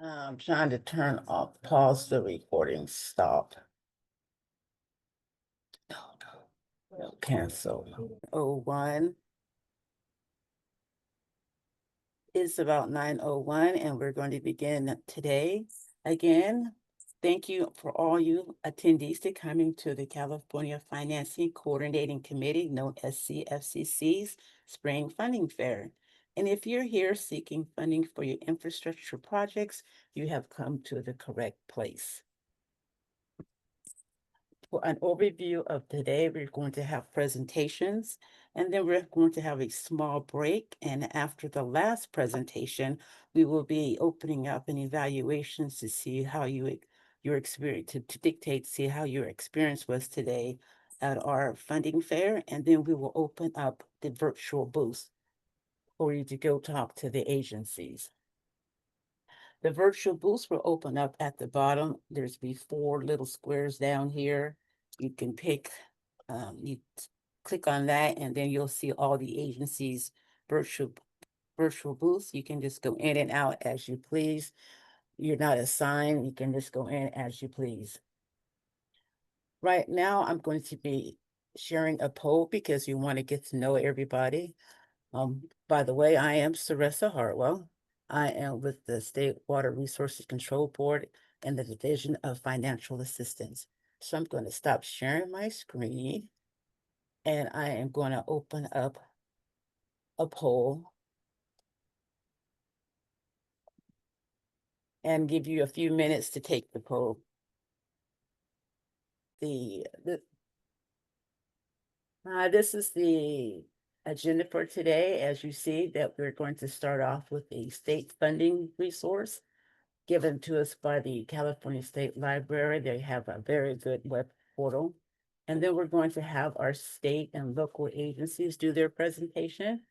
I'm trying to turn off, pause the recording, stop. No, cancel. 01. It's about 9:01, and we're going to begin today. Again, thank you for all you attendees to coming to the California Financing Coordinating Committee, known as CFCC's Spring Funding Fair. And if you're here seeking funding for your infrastructure projects, you have come to the correct place. For an overview of today, we're going to have presentations, and then we're going to have a small break. And after the last presentation, we will be opening up an evaluations to see how your experience, to dictate, see how your experience was today at our funding fair. And then we will open up the virtual booth for you to go talk to the agencies. The virtual booths will open up at the bottom. There's be 4 little squares down here. You can pick, you click on that, and then you'll see all the agencies' virtual booths. You can just go in and out as you please. You're not assigned. You can just go in as you please. Right now, I'm going to be sharing a poll because you want to get to know everybody. By the way, I am Saressa Hartwell. I am with the State Water Resources Control Board and the Division of Financial Assistance. So I'm going to stop sharing my screen, and I am going to open up a poll and give you a few minutes to take the poll. This is the agenda for today. As you see, that we're going to start off with a state funding resource given to us by the California State Library. They have a very good web portal. And then we're going to have our state and local agencies do their presentation.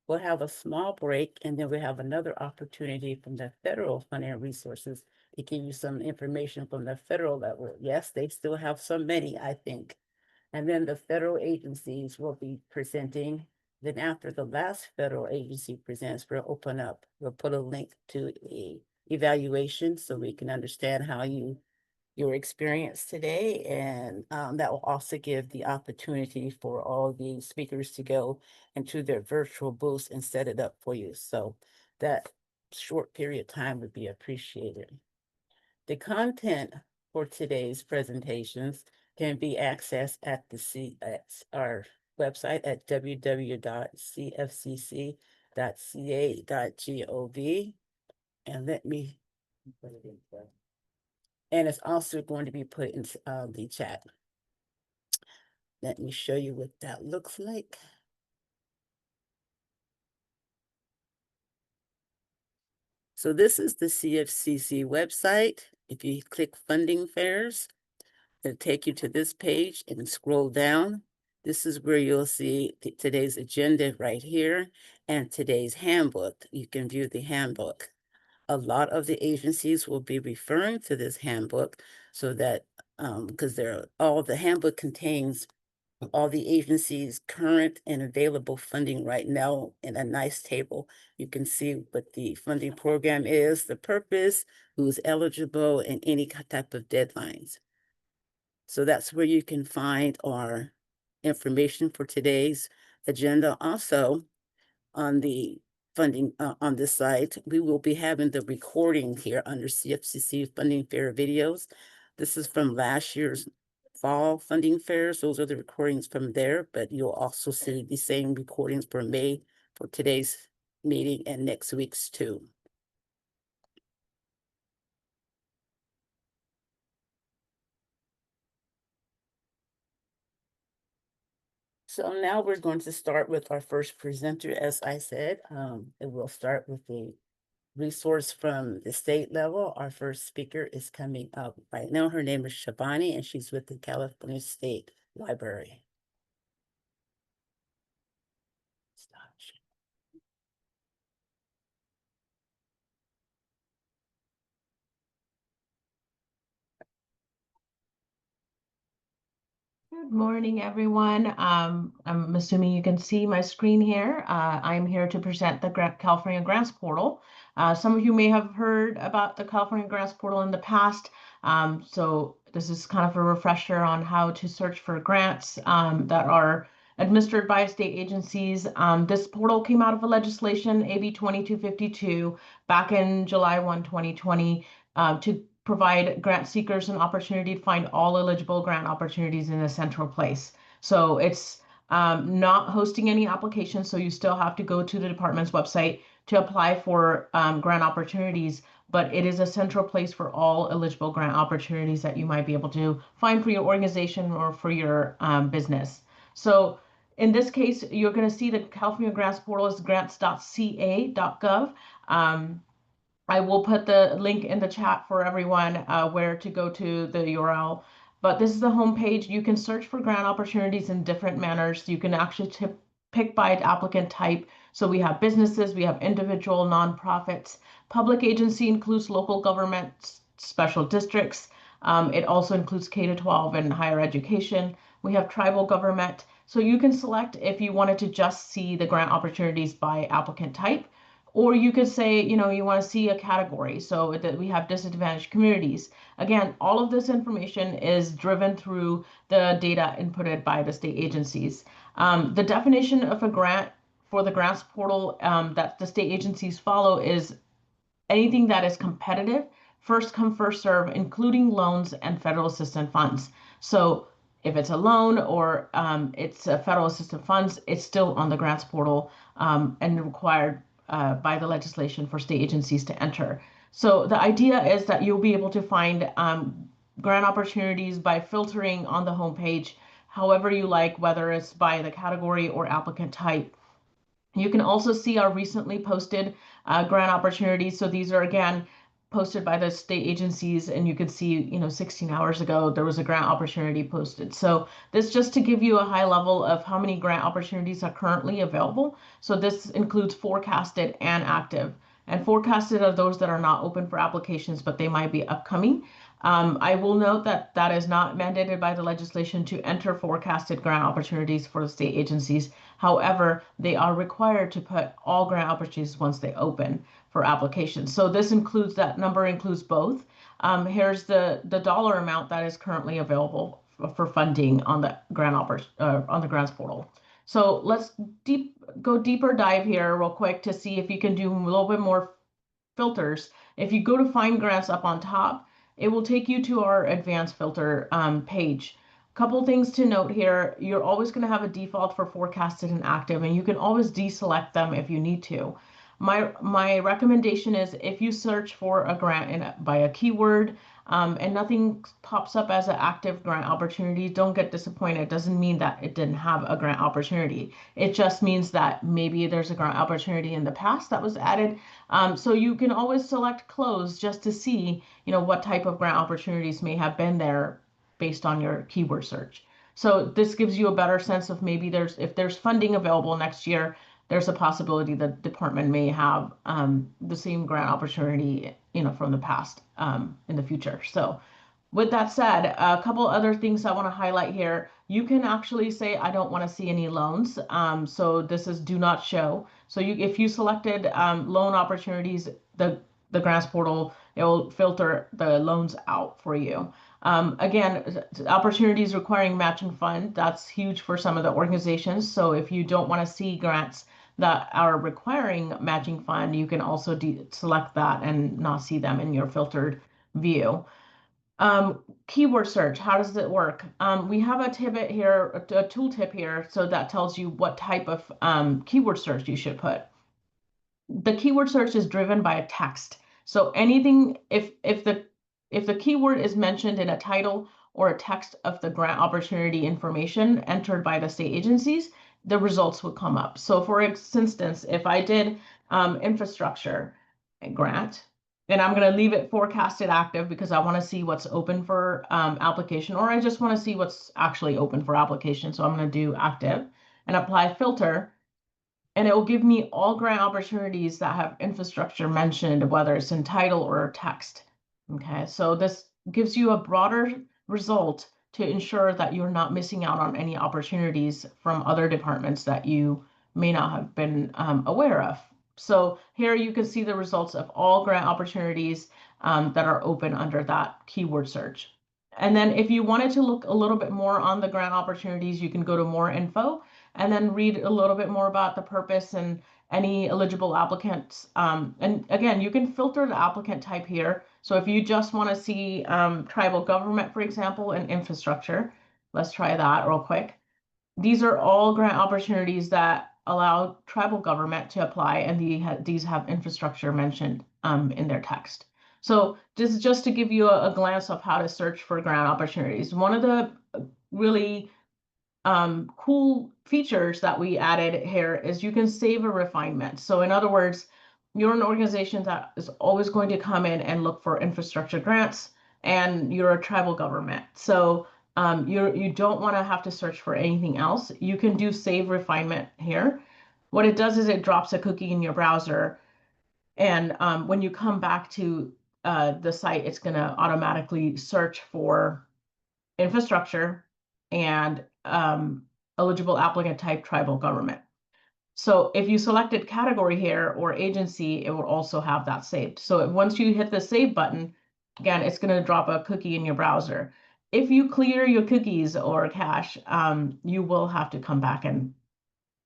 We'll have a small break, and then we have another opportunity from the federal funding resources to give you some information from the federal level. Yes, they still have so many, I think. And then the federal agencies will be presenting. Then after the last federal agency presents, we'll put a link to a evaluation so we can understand how your experience today. And that will also give the opportunity for all the speakers to go into their virtual booths and set it up for you. So that short period of time would be appreciated. The content for today's presentations can be accessed at our website at www.cfcc.ca.gov. And it's also going to be put in the chat. Let me show you what that looks like. So this is the CFCC website. If you click funding fairs, it'll take you to this page and scroll down. This is where you'll see today's agenda right here and today's handbook. You can view the handbook. A lot of the agencies will be referring to this handbook so that, because all the handbook contains all the agencies' current and available funding right now in a nice table. You can see what the funding program is, the purpose, who's eligible, and any type of deadlines. So that's where you can find our information for today's agenda. Also, on the funding on this site, we will be having the recording here under CFCC Funding Fair videos. This is from last year's fall funding fairs. Those are the recordings from there, but you'll also see the same recordings for May for today's meeting and next week's too. So now we're going to start with our first presenter, as I said. And we'll start with the resource from the state level. Our first speaker is coming up right now. Her name is Shabani, and she's with the California State Library. Good morning, everyone. I'm assuming you can see my screen here. I'm here to present the California Grants Portal. Some of you may have heard about the California Grants Portal in the past. So this is kind of a refresher on how to search for grants that are administered by state agencies. This portal came out of a legislation, AB 2252, back in July 1, 2020, to provide grant seekers an opportunity to find all eligible grant opportunities in a central place. So it's not hosting any applications, so you still have to go to the department's website to apply for grant opportunities, but it is a central place for all eligible grant opportunities that you might be able to find for your organization or for your business. So in this case, you're going to see the California Grants Portal is grants.ca.gov. I will put the link in the chat for everyone where to go to the URL. But this is the homepage. You can search for grant opportunities in different manners. You can actually pick by applicant type. So we have businesses, we have individual nonprofits. Public agency includes local government, special districts. It also includes K-12 and higher education. We have tribal government. So you can select if you wanted to just see the grant opportunities by applicant type. Or you could say, you want to see a category, so that we have disadvantaged communities. Again, all of this information is driven through the data inputted by the state agencies. The definition of a grant for the grants portal that the state agencies follow is anything that is competitive, first come, first serve, including loans and federal assistance funds. So if it's a loan or it's a federal assistance funds, it's still on the grants portal and required by the legislation for state agencies to enter. So the idea is that you'll be able to find grant opportunities by filtering on the homepage, however you like, whether it's by the category or applicant type. You can also see our recently posted grant opportunities. So these are, again, posted by the state agencies, and you can see, 16 hours ago, there was a grant opportunity posted. So this just to give you a high level of how many grant opportunities are currently available. So this includes forecasted and active. And forecasted are those that are not open for applications, but they might be upcoming. I will note that that is not mandated by the legislation to enter forecasted grant opportunities for the state agencies. However, they are required to put all grant opportunities once they open for applications. So this includes, that number includes both. Here's the dollar amount that is currently available for funding on the on the grants portal. So let's go deeper dive here real quick to see if you can do a little bit more filters. If you go to find grants up on top, it will take you to our advanced filter page. Couple things to note here. You're always going to have a default for forecasted and active, and you can always deselect them if you need to. My recommendation is if you search for a grant by a keyword and nothing pops up as an active grant opportunity, don't get disappointed. It doesn't mean that it didn't have a grant opportunity. It just means that maybe there's a grant opportunity in the past that was added. So you can always select close just to see, what type of grant opportunities may have been there based on your keyword search. So this gives you a better sense of maybe if there's funding available next year, there's a possibility the department may have the same grant opportunity, from the past in the future. So with that said, a couple other things I want to highlight here. You can actually say, I don't want to see any loans. So this is do not show. So if you selected loan opportunities, the grants portal, it will filter the loans out for you. Again, opportunities requiring matching fund, that's huge for some of the organizations. So if you don't want to see grants that are requiring matching fund, you can also select that and not see them in your filtered view. Keyword search, how does it work? We have a tidbit here, a tooltip here, so that tells you what type of keyword search you should put. The keyword search is driven by a text. So anything, if the keyword is mentioned in a title or a text of the grant opportunity information entered by the state agencies, the results will come up. So for instance, if I did infrastructure grant, and I'm going to leave it forecasted active because I want to see what's open for application, or I just want to see what's actually open for application. So I'm going to do active and apply filter, and it will give me all grant opportunities that have infrastructure mentioned, whether it's in title or text. Okay, so this gives you a broader result to ensure that you're not missing out on any opportunities from other departments that you may not have been aware of. So here you can see the results of all grant opportunities that are open under that keyword search. And then if you wanted to look a little bit more on the grant opportunities, you can go to more info and then read a little bit more about the purpose and any eligible applicants. And again, you can filter the applicant type here. So if you just want to see tribal government, for example, and infrastructure, let's try that real quick. These are all grant opportunities that allow tribal government to apply, and these have infrastructure mentioned in their text. So this is just to give you a glance of how to search for grant opportunities. One of the really cool features that we added here is you can save a refinement. So in other words, you're an organization that is always going to come in and look for infrastructure grants, and you're a tribal government. So you don't want to have to search for anything else. You can do save refinement here. What it does is it drops a cookie in your browser, and when you come back to the site, it's going to automatically search for infrastructure and eligible applicant type tribal government. So if you selected category here or agency, it will also have that saved. So once you hit the save button, again, it's going to drop a cookie in your browser. If you clear your cookies or cache, you will have to come back and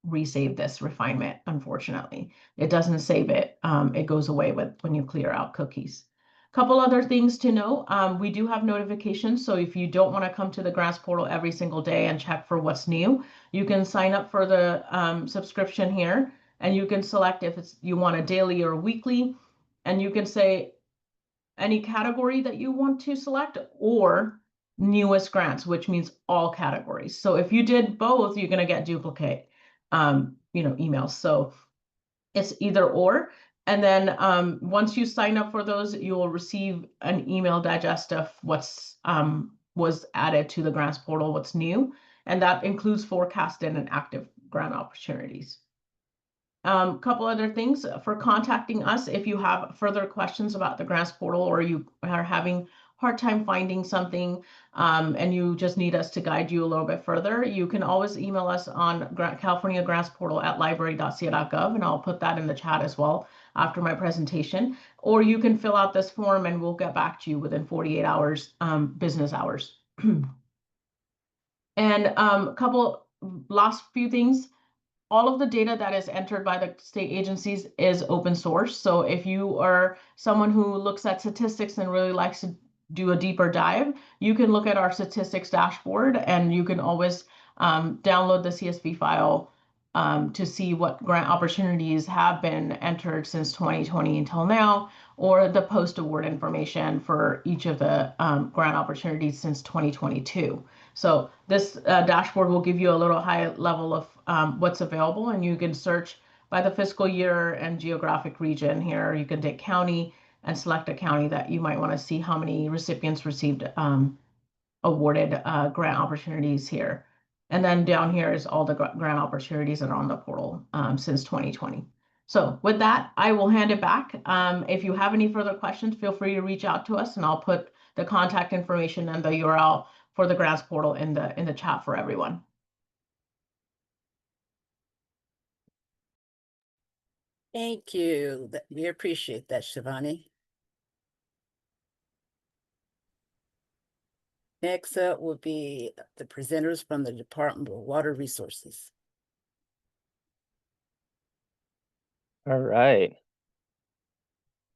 resave this refinement. Unfortunately, it doesn't save it. It goes away when you clear out cookies. Couple other things to know. We do have notifications. So if you don't want to come to the grants portal every single day and check for what's new, you can sign up for the subscription here, and you can select if you want a daily or weekly, and you can say any category that you want to select or newest grants, which means all categories. So if you did both, you're going to get duplicate emails. So it's either or. And then once you sign up for those, you will receive an email digest of what's was added to the grants portal, what's new, and that includes forecasted and active grant opportunities. Couple other things for contacting us if you have further questions about the grants portal, or you are having hard time finding something and you just need us to guide you a little bit further, you can always email us on California Grants Portal at library.ca.gov, and I'll put that in the chat as well after my presentation. Or you can fill out this form and we'll get back to you within 48 hours, business hours. And a couple last few things. All of the data that is entered by the state agencies is open source. So if you are someone who looks at statistics and really likes to do a deeper dive, you can look at our statistics dashboard, and you can always download the CSV file to see what grant opportunities have been entered since 2020 until now, or the post-award information for each of the grant opportunities since 2022. So this dashboard will give you a little high level of what's available, and you can search by the fiscal year and geographic region here. You can take county and select a county that you might want to see how many recipients received awarded grant opportunities here. And then down here is all the grant opportunities that are on the portal since 2020. So with that, I will hand it back. If you have any further questions, feel free to reach out to us, and I'll put the contact information and the URL for the grants portal in the chat for everyone. Thank you. We appreciate that, Shivani. Next up will be the presenters from the Department of Water Resources. All right.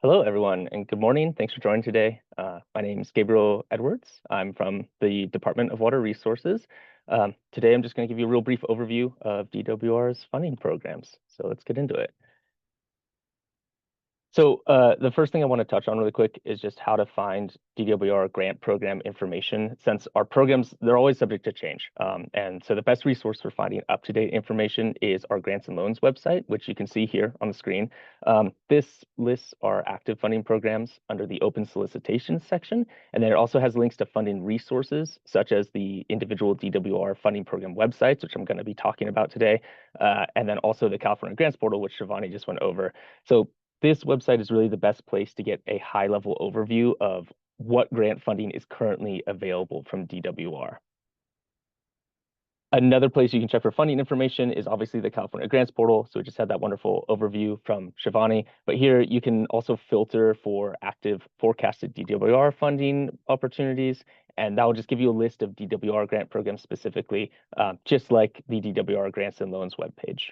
Hello, everyone, and good morning. Thanks for joining today. My name is Gabriel Edwards. I'm from the Department of Water Resources. Today, I'm just going to give you a real brief overview of DWR's funding programs. So let's get into it. So the first thing I want to touch on really quick is just how to find DWR grant program information, since our programs, they're always subject to change. And so the best resource for finding up-to-date information is our Grants and Loans website, which you can see here on the screen. This lists our active funding programs under the open solicitations section. And then it also has links to funding resources, such as the individual DWR funding program websites, which I'm going to be talking about today. And then also the California Grants Portal, which Shivani just went over. So this website is really the best place to get a high-level overview of what grant funding is currently available from DWR. Another place you can check for funding information is obviously the California Grants Portal. So we just had that wonderful overview from Shivani, but here you can also filter for active forecasted DWR funding opportunities, and that will just give you a list of DWR grant programs specifically, just like the DWR Grants and Loans webpage.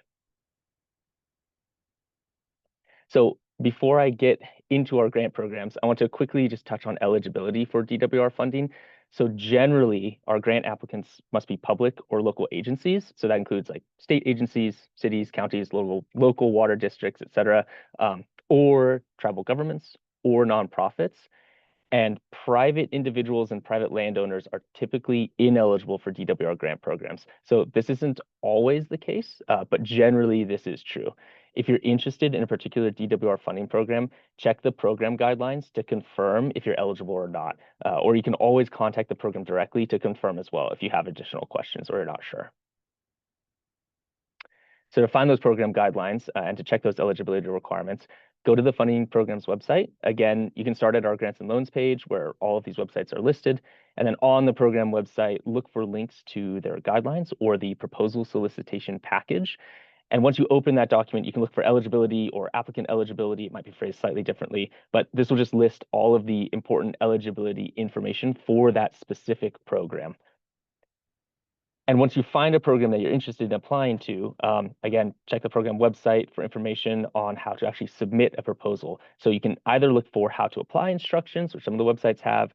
So before I get into our grant programs, I want to quickly just touch on eligibility for DWR funding. So generally, our grant applicants must be public or local agencies. So that includes like state agencies, cities, counties, local water districts, et cetera, or tribal governments or nonprofits. And private individuals and private landowners are typically ineligible for DWR grant programs. So this isn't always the case, but generally this is true. If you're interested in a particular DWR funding program, check the program guidelines to confirm if you're eligible or not. Or you can always contact the program directly to confirm as well if you have additional questions or you're not sure. So to find those program guidelines and to check those eligibility requirements, go to the funding programs website. Again, you can start at our grants and loans page where all of these websites are listed. And then on the program website, look for links to their guidelines or the proposal solicitation package. And once you open that document, you can look for eligibility or applicant eligibility. It might be phrased slightly differently, but this will just list all of the important eligibility information for that specific program. And once you find a program that you're interested in applying to, again, check the program website for information on how to actually submit a proposal. So you can either look for how to apply instructions, which some of the websites have,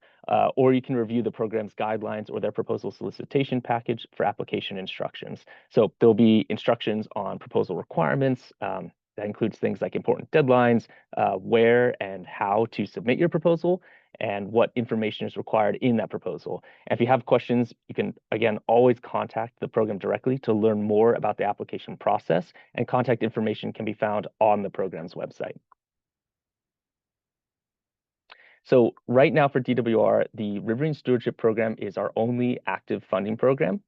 or you can review the program's guidelines or their proposal solicitation package for application instructions. So there'll be instructions on proposal requirements. That includes things like important deadlines, where and how to submit your proposal, and what information is required in that proposal. And if you have questions, you can, again, always contact the program directly to learn more about the application process, and contact information can be found on the program's website. So right now for DWR, the Riverine Stewardship Program is our only active funding program.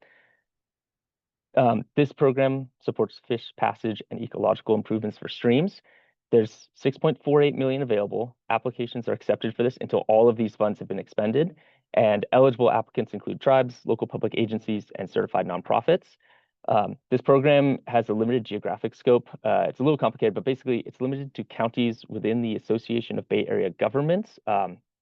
This program supports fish passage and ecological improvements for streams. There's 6.48 million available. Applications are accepted for this until all of these funds have been expended. And eligible applicants include tribes, local public agencies, and certified nonprofits. This program has a limited geographic scope. It's a little complicated, but basically it's limited to counties within the Association of Bay Area Governments,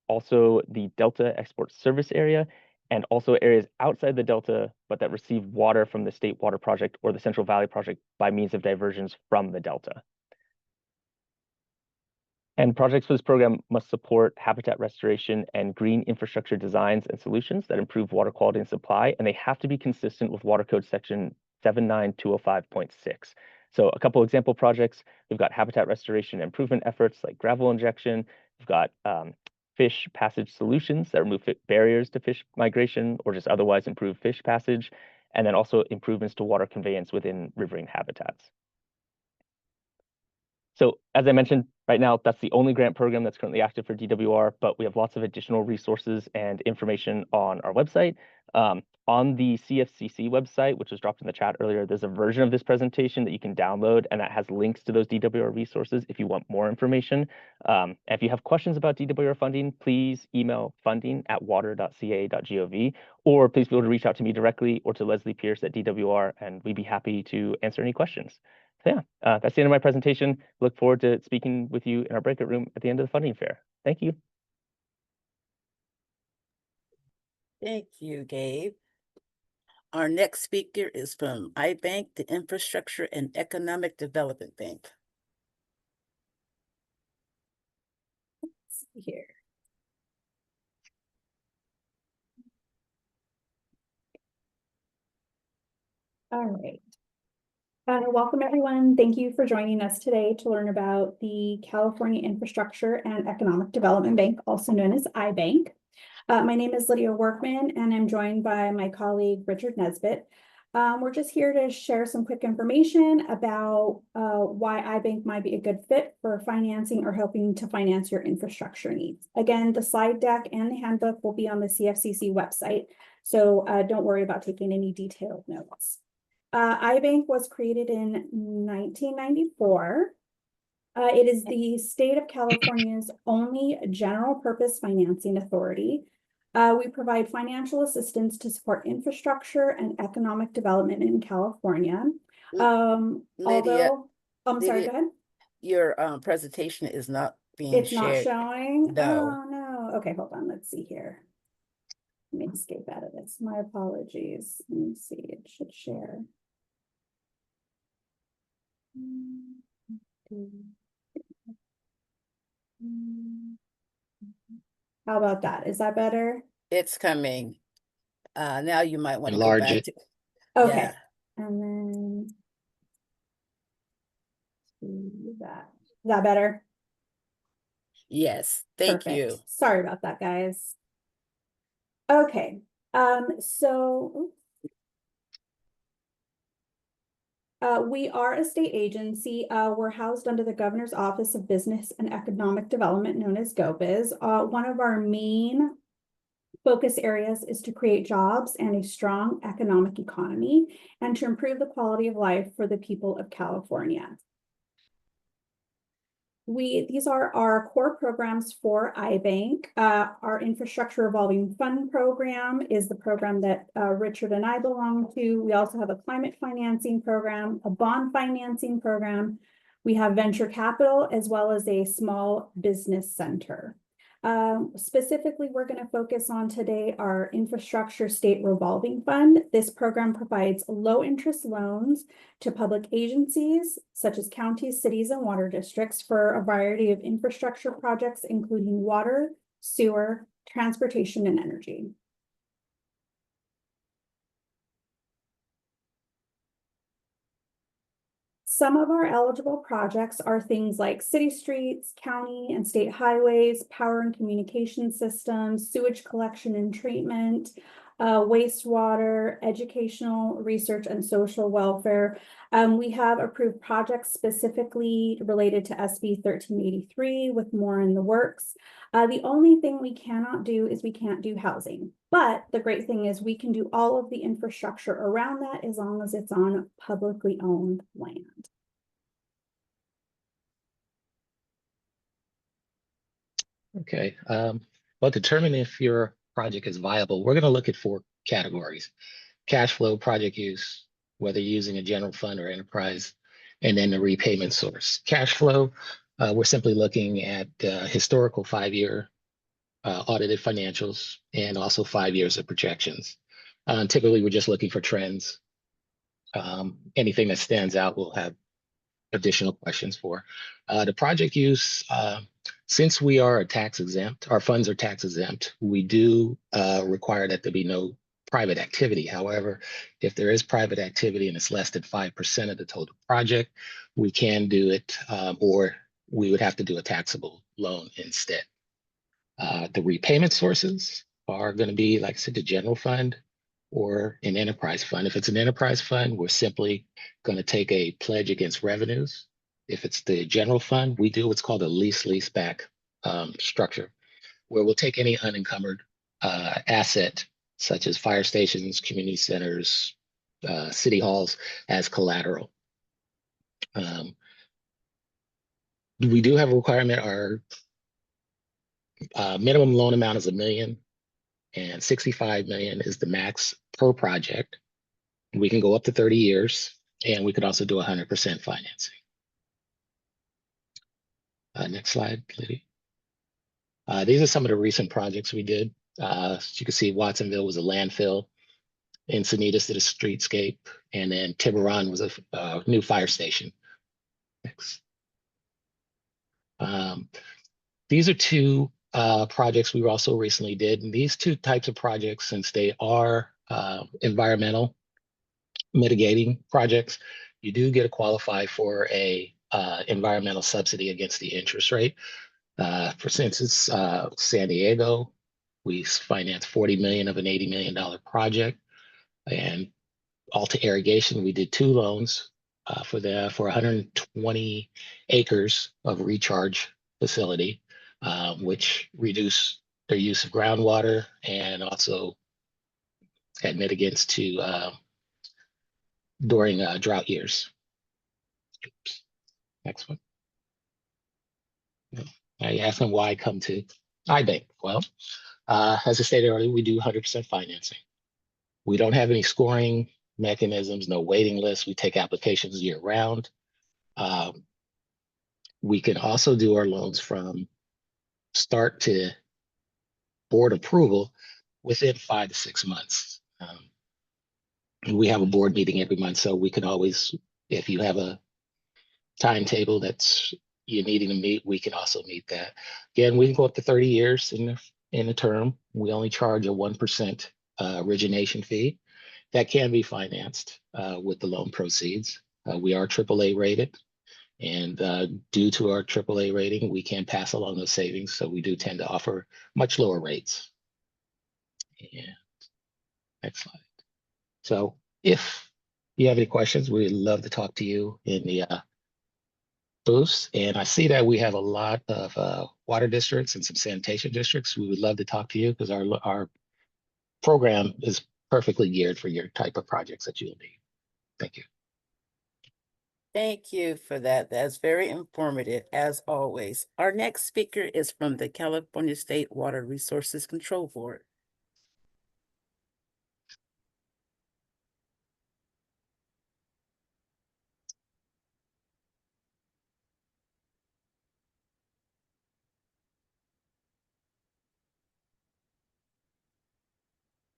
also the Delta Export Service Area, and also areas outside the Delta, but that receive water from the State Water Project or the Central Valley Project by means of diversions from the Delta. And projects for this program must support habitat restoration and green infrastructure designs and solutions that improve water quality and supply, and they have to be consistent with Water Code Section 79205.6. So a couple example projects, we've got habitat restoration and improvement efforts like gravel injection. We've got fish passage solutions that remove barriers to fish migration or just otherwise improve fish passage, and then also improvements to water conveyance within riverine habitats. So as I mentioned, right now, that's the only grant program that's currently active for DWR, but we have lots of additional resources and information on our website. On the CFCC website, which was dropped in the chat earlier, there's a version of this presentation that you can download, and that has links to those DWR resources if you want more information. If you have questions about DWR funding, please email funding@water.ca.gov, or please feel free to reach out to me directly or to Leslie Pierce at DWR, and we'd be happy to answer any questions. So yeah, that's the end of my presentation. Look forward to speaking with you in our breakout room at the end of the funding fair. Thank you. Thank you, Gabe. Our next speaker is from iBank, the Infrastructure and Economic Development Bank. Let's see here. All right. Welcome, everyone. Thank you for joining us today to learn about the California Infrastructure and Economic Development Bank, also known as iBank. My name is Lydia Workman, and I'm joined by my colleague, Richard Nesbitt. We're just here to share some quick information about why iBank might be a good fit for financing or helping to finance your infrastructure needs. Again, the slide deck and the handbook will be on the CFCC website, so don't worry about taking any detailed notes. iBank was created in 1994. It is the state of California's only general purpose financing authority. We provide financial assistance to support infrastructure and economic development in California. Lydia, I'm sorry, Lydia, go ahead. your presentation is not being It's not shared. showing? No. Oh, no. Okay, hold on. Let's see here. Let me escape out of this. My apologies. Let me see. It should share. How about that? Is that better? It's coming. Now you might want to go Enlarge back it. to, Okay. yeah. And then do that. Is that better? Yes, thank Perfect. you. Sorry about that, guys. Okay. So we are a state agency. We're housed under the Governor's Office of Business and Economic Development, known as GOBIZ. One of our main focus areas is to create jobs and a strong economic economy and to improve the quality of life for the people of California. These are our core programs for iBank. Our Infrastructure Revolving Fund program is the program that Richard and I belong to. We also have a climate financing program, a bond financing program. We have venture capital as well as a small business center. Specifically, we're going to focus on today our Infrastructure State Revolving Fund. This program provides low interest loans to public agencies such as counties, cities, and water districts for a variety of infrastructure projects, including water, sewer, transportation, and energy. Some of our eligible projects are things like city streets, county and state highways, power and communication systems, sewage collection and treatment, wastewater, educational, research, and social welfare. We have approved projects specifically related to SB 1383 with more in the works. The only thing we cannot do is we can't do housing. But the great thing is we can do all of the infrastructure around that as long as it's on publicly owned land. Okay. Well, determine if your project is viable. We're going to look at 4 categories: cash flow, project use, whether using a general fund or enterprise, and then the repayment source. Cash flow, we're simply looking at historical 5-year audited financials and also 5 years of projections. Typically, we're just looking for trends. Anything that stands out, we'll have additional questions for. The project use, since we are tax exempt, our funds are tax exempt, we do require that there be no private activity. However, if there is private activity and it's less than 5% of the total project, we can do it, or we would have to do a taxable loan instead. The repayment sources are going to be, like I said, the general fund or an enterprise fund. If it's an enterprise fund, we're simply going to take a pledge against revenues. If it's the general fund, we do what's called a lease-back structure, where we'll take any unencumbered asset, such as fire stations, community centers, city halls, as collateral. We do have a requirement. Our minimum loan amount is $1 million, and $65 million is the max per project. We can go up to 30 years, and we could also do 100% financing. Next slide, Lydia. These are some of the recent projects we did. As you can see, Watsonville was a landfill. Encinitas did a streetscape, and then Tiburon was a new fire station. Next. These are 2 projects we also recently did. And these 2 types of projects, since they are environmental mitigating projects, you do get to qualify for a environmental subsidy against the interest rate. For instance, San Diego, we financed $40 million of an $80 million project. And Alta Irrigation, we did 2 loans for 120 acres of recharge facility, which reduced their use of groundwater and also had mitigants to during drought years. Oops. Next one. I asked them why come to iBank. Well, as I stated earlier, we do 100% financing. We don't have any scoring mechanisms, no waiting lists. We take applications year round. We can also do our loans from start to board approval within 5 to 6 months. We have a board meeting every month, so we can always, if you have a timetable that's you're needing to meet, we can also meet that. Again, we can go up to 30 years in a term. We only charge a 1% origination fee. That can be financed with the loan proceeds. We are AAA rated, and due to our AAA rating, we can pass along those savings. So we do tend to offer much lower rates. And next slide. So if you have any questions, we'd love to talk to you in the booths. And I see that we have a lot of water districts and some sanitation districts. We would love to talk to you because our program is perfectly geared for your type of projects that you'll need. Thank you. Thank you for that. That's very informative, as always. Our next speaker is from the California State Water Resources Control Board.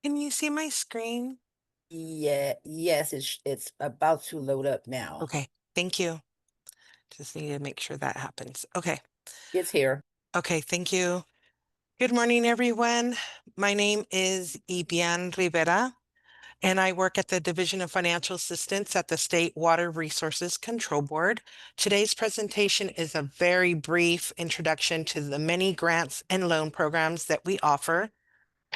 Can you see my screen? Yes, it's about to load up now. Okay, thank you. Just need to make sure that happens. Okay, It's here. okay, thank you. Good morning, everyone. My name is Ibian Rivera, and I work at the Division of Financial Assistance at the State Water Resources Control Board. Today's presentation is a very brief introduction to the many grants and loan programs that we offer.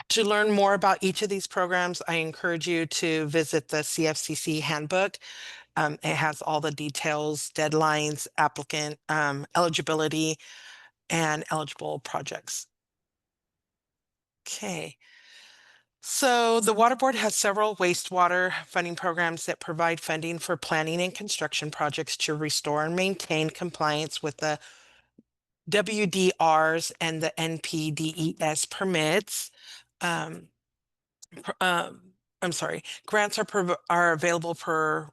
To learn more about each of these programs, I encourage you to visit the CFCC handbook. It has all the details, deadlines, applicant eligibility, and eligible projects. Okay. So the Water Board has several wastewater funding programs that provide funding for planning and construction projects to restore and maintain compliance with the WDRs and the NPDES permits. I'm sorry, grants are available for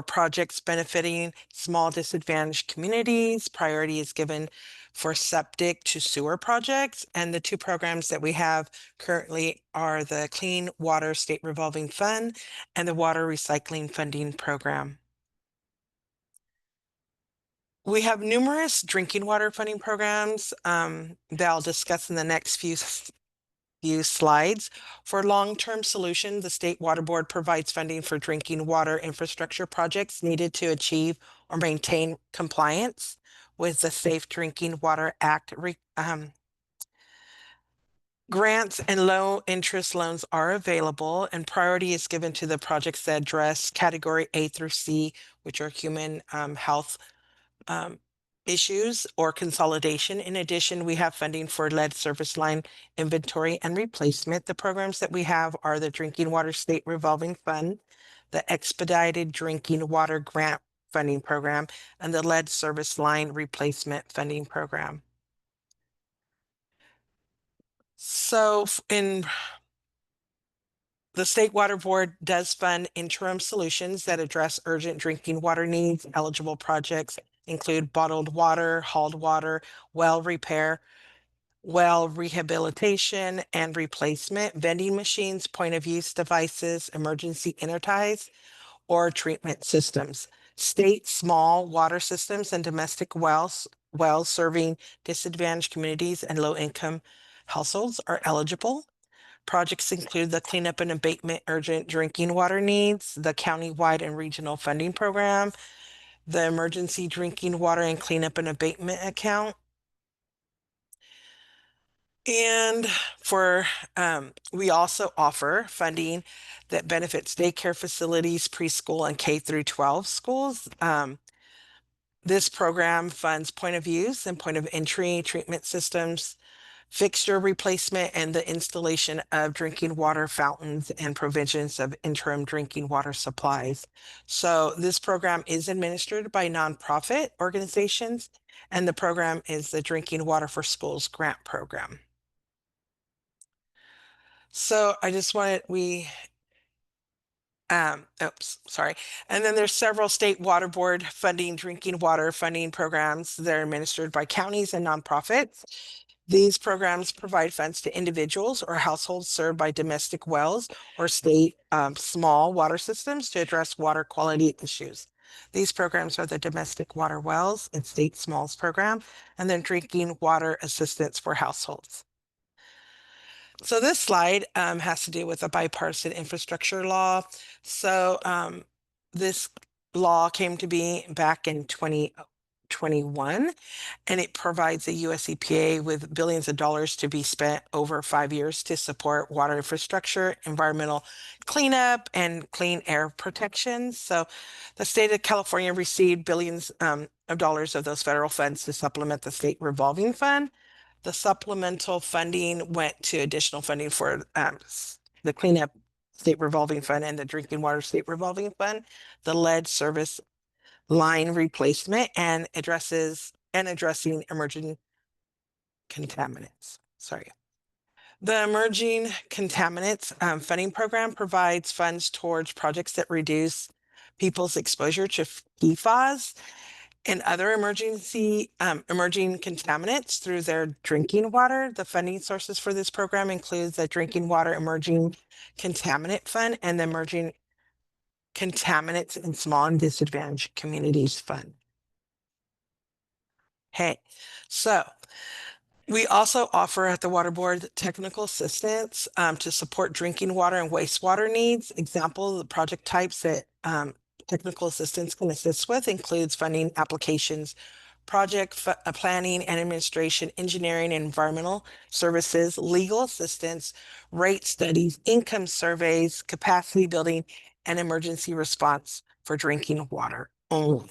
projects benefiting small disadvantaged communities. Priority is given for septic to sewer projects. And the two programs that we have currently are the Clean Water State Revolving Fund and the Water Recycling Funding Program. We have numerous drinking water funding programs that I'll discuss in the next few slides. For long-term solution, the State Water Board provides funding for drinking water infrastructure projects needed to achieve or maintain compliance with the Safe Drinking Water Act. Grants and low interest loans are available, and priority is given to the projects that address category A through C, which are human health issues or consolidation. In addition, we have funding for lead service line inventory and replacement. The programs that we have are the Drinking Water State Revolving Fund, the Expedited Drinking Water Grant Funding Program, and the Lead Service Line Replacement Funding Program. So in the State Water Board does fund interim solutions that address urgent drinking water needs. Eligible projects include bottled water, hauled water, well repair, well rehabilitation and replacement, vending machines, point of use devices, emergency interties, or treatment systems. State small water systems and domestic wells serving disadvantaged communities and low income households are eligible. Projects include the cleanup and abatement urgent drinking water needs, the county-wide and regional funding program, the emergency drinking water and cleanup and abatement account. And we also offer funding that benefits daycare facilities, preschool, and K through 12 schools. This program funds point of use and point of entry treatment systems fixture replacement, and the installation of drinking water fountains and provisions of interim drinking water supplies. So this program is administered by nonprofit organizations, and the program is the Drinking Water for Schools grant program. So I just wanted, oops, sorry. And then there's several state water board funding, drinking water funding programs that are administered by counties and nonprofits. These programs provide funds to individuals or households served by domestic wells or state small water systems to address water quality issues. These programs are the Domestic Water Wells and State Smalls Program, and then Drinking Water Assistance for Households. So this slide has to do with a bipartisan infrastructure law. So this law came to be back in 2021, and it provides the US EPA with billions of dollars to be spent over 5 years to support water infrastructure, environmental cleanup, and clean air protection. So the state of California received billions of dollars of those federal funds to supplement the state revolving fund. The supplemental funding went to additional funding for the cleanup state revolving fund and the drinking water state revolving fund, the lead service line replacement, and addressing emerging contaminants. Sorry. The emerging contaminants funding program provides funds towards projects that reduce people's exposure to PFAS and other emerging contaminants through their drinking water. The funding sources for this program includes the Drinking Water Emerging Contaminant Fund and the Emerging Contaminants in Small and Disadvantaged Communities Fund. Hey, so we also offer at the Water Board technical assistance to support drinking water and wastewater needs. Example, the project types that technical assistance can assist with includes funding applications, project planning and administration, engineering and environmental services, legal assistance, rate studies, income surveys, capacity building, and emergency response for drinking water only.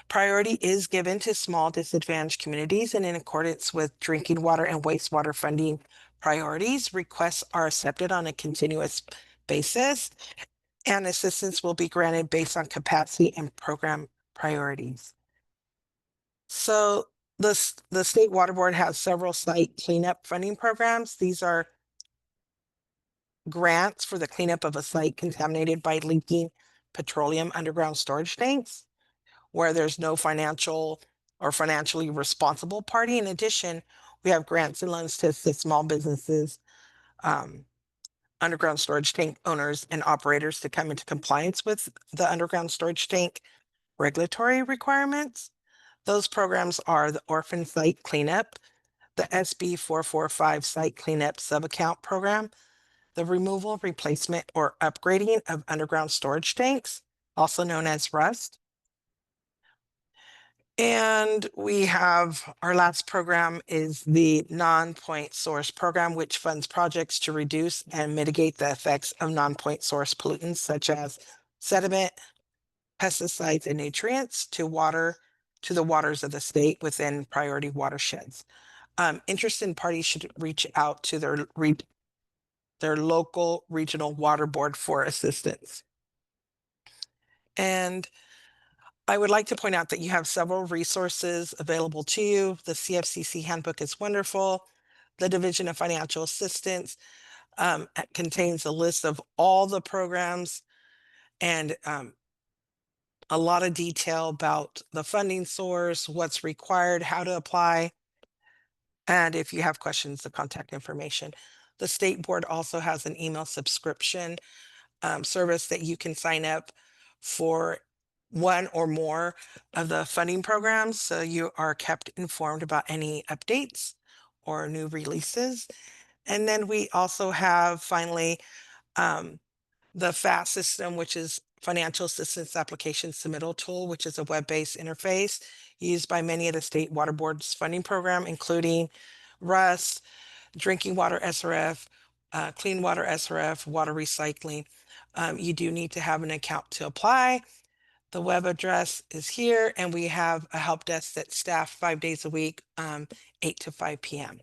Priority is given to small disadvantaged communities, and in accordance with drinking water and wastewater funding priorities, requests are accepted on a continuous basis, and assistance will be granted based on capacity and program priorities. So the State Water Board has several site cleanup funding programs. These are grants for the cleanup of a site contaminated by leaking petroleum underground storage tanks, where there's no financially responsible party. In addition, we have grants and loans to assist small businesses, underground storage tank owners and operators to come into compliance with the underground storage tank regulatory requirements. Those programs are the Orphan Site Cleanup, the SB 445 Site Cleanup Subaccount Program, the Removal, Replacement, or Upgrading of Underground Storage Tanks, also known as RUST. And we have our last program is the Non-Point Source Program, which funds projects to reduce and mitigate the effects of non-point source pollutants such as sediment, pesticides, and nutrients to the waters of the state within priority watersheds. Interested parties should reach out to their local regional water board for assistance. And I would like to point out that you have several resources available to you. The CFCC handbook is wonderful. The Division of Financial Assistance contains a list of all the programs and a lot of detail about the funding source, what's required, how to apply, and if you have questions, the contact information. The state board also has an email subscription service that you can sign up for one or more of the funding programs, so you are kept informed about any updates or new releases. And then we also have finally the FAST system, which is Financial Assistance Application Submittal Tool, which is a web-based interface used by many of the state water boards funding program, including RUS, Drinking Water SRF, Clean Water SRF, Water Recycling. You do need to have an account to apply. The web address is here, and we have a help desk that's staffed 5 days a week, 8 to 5 p.m.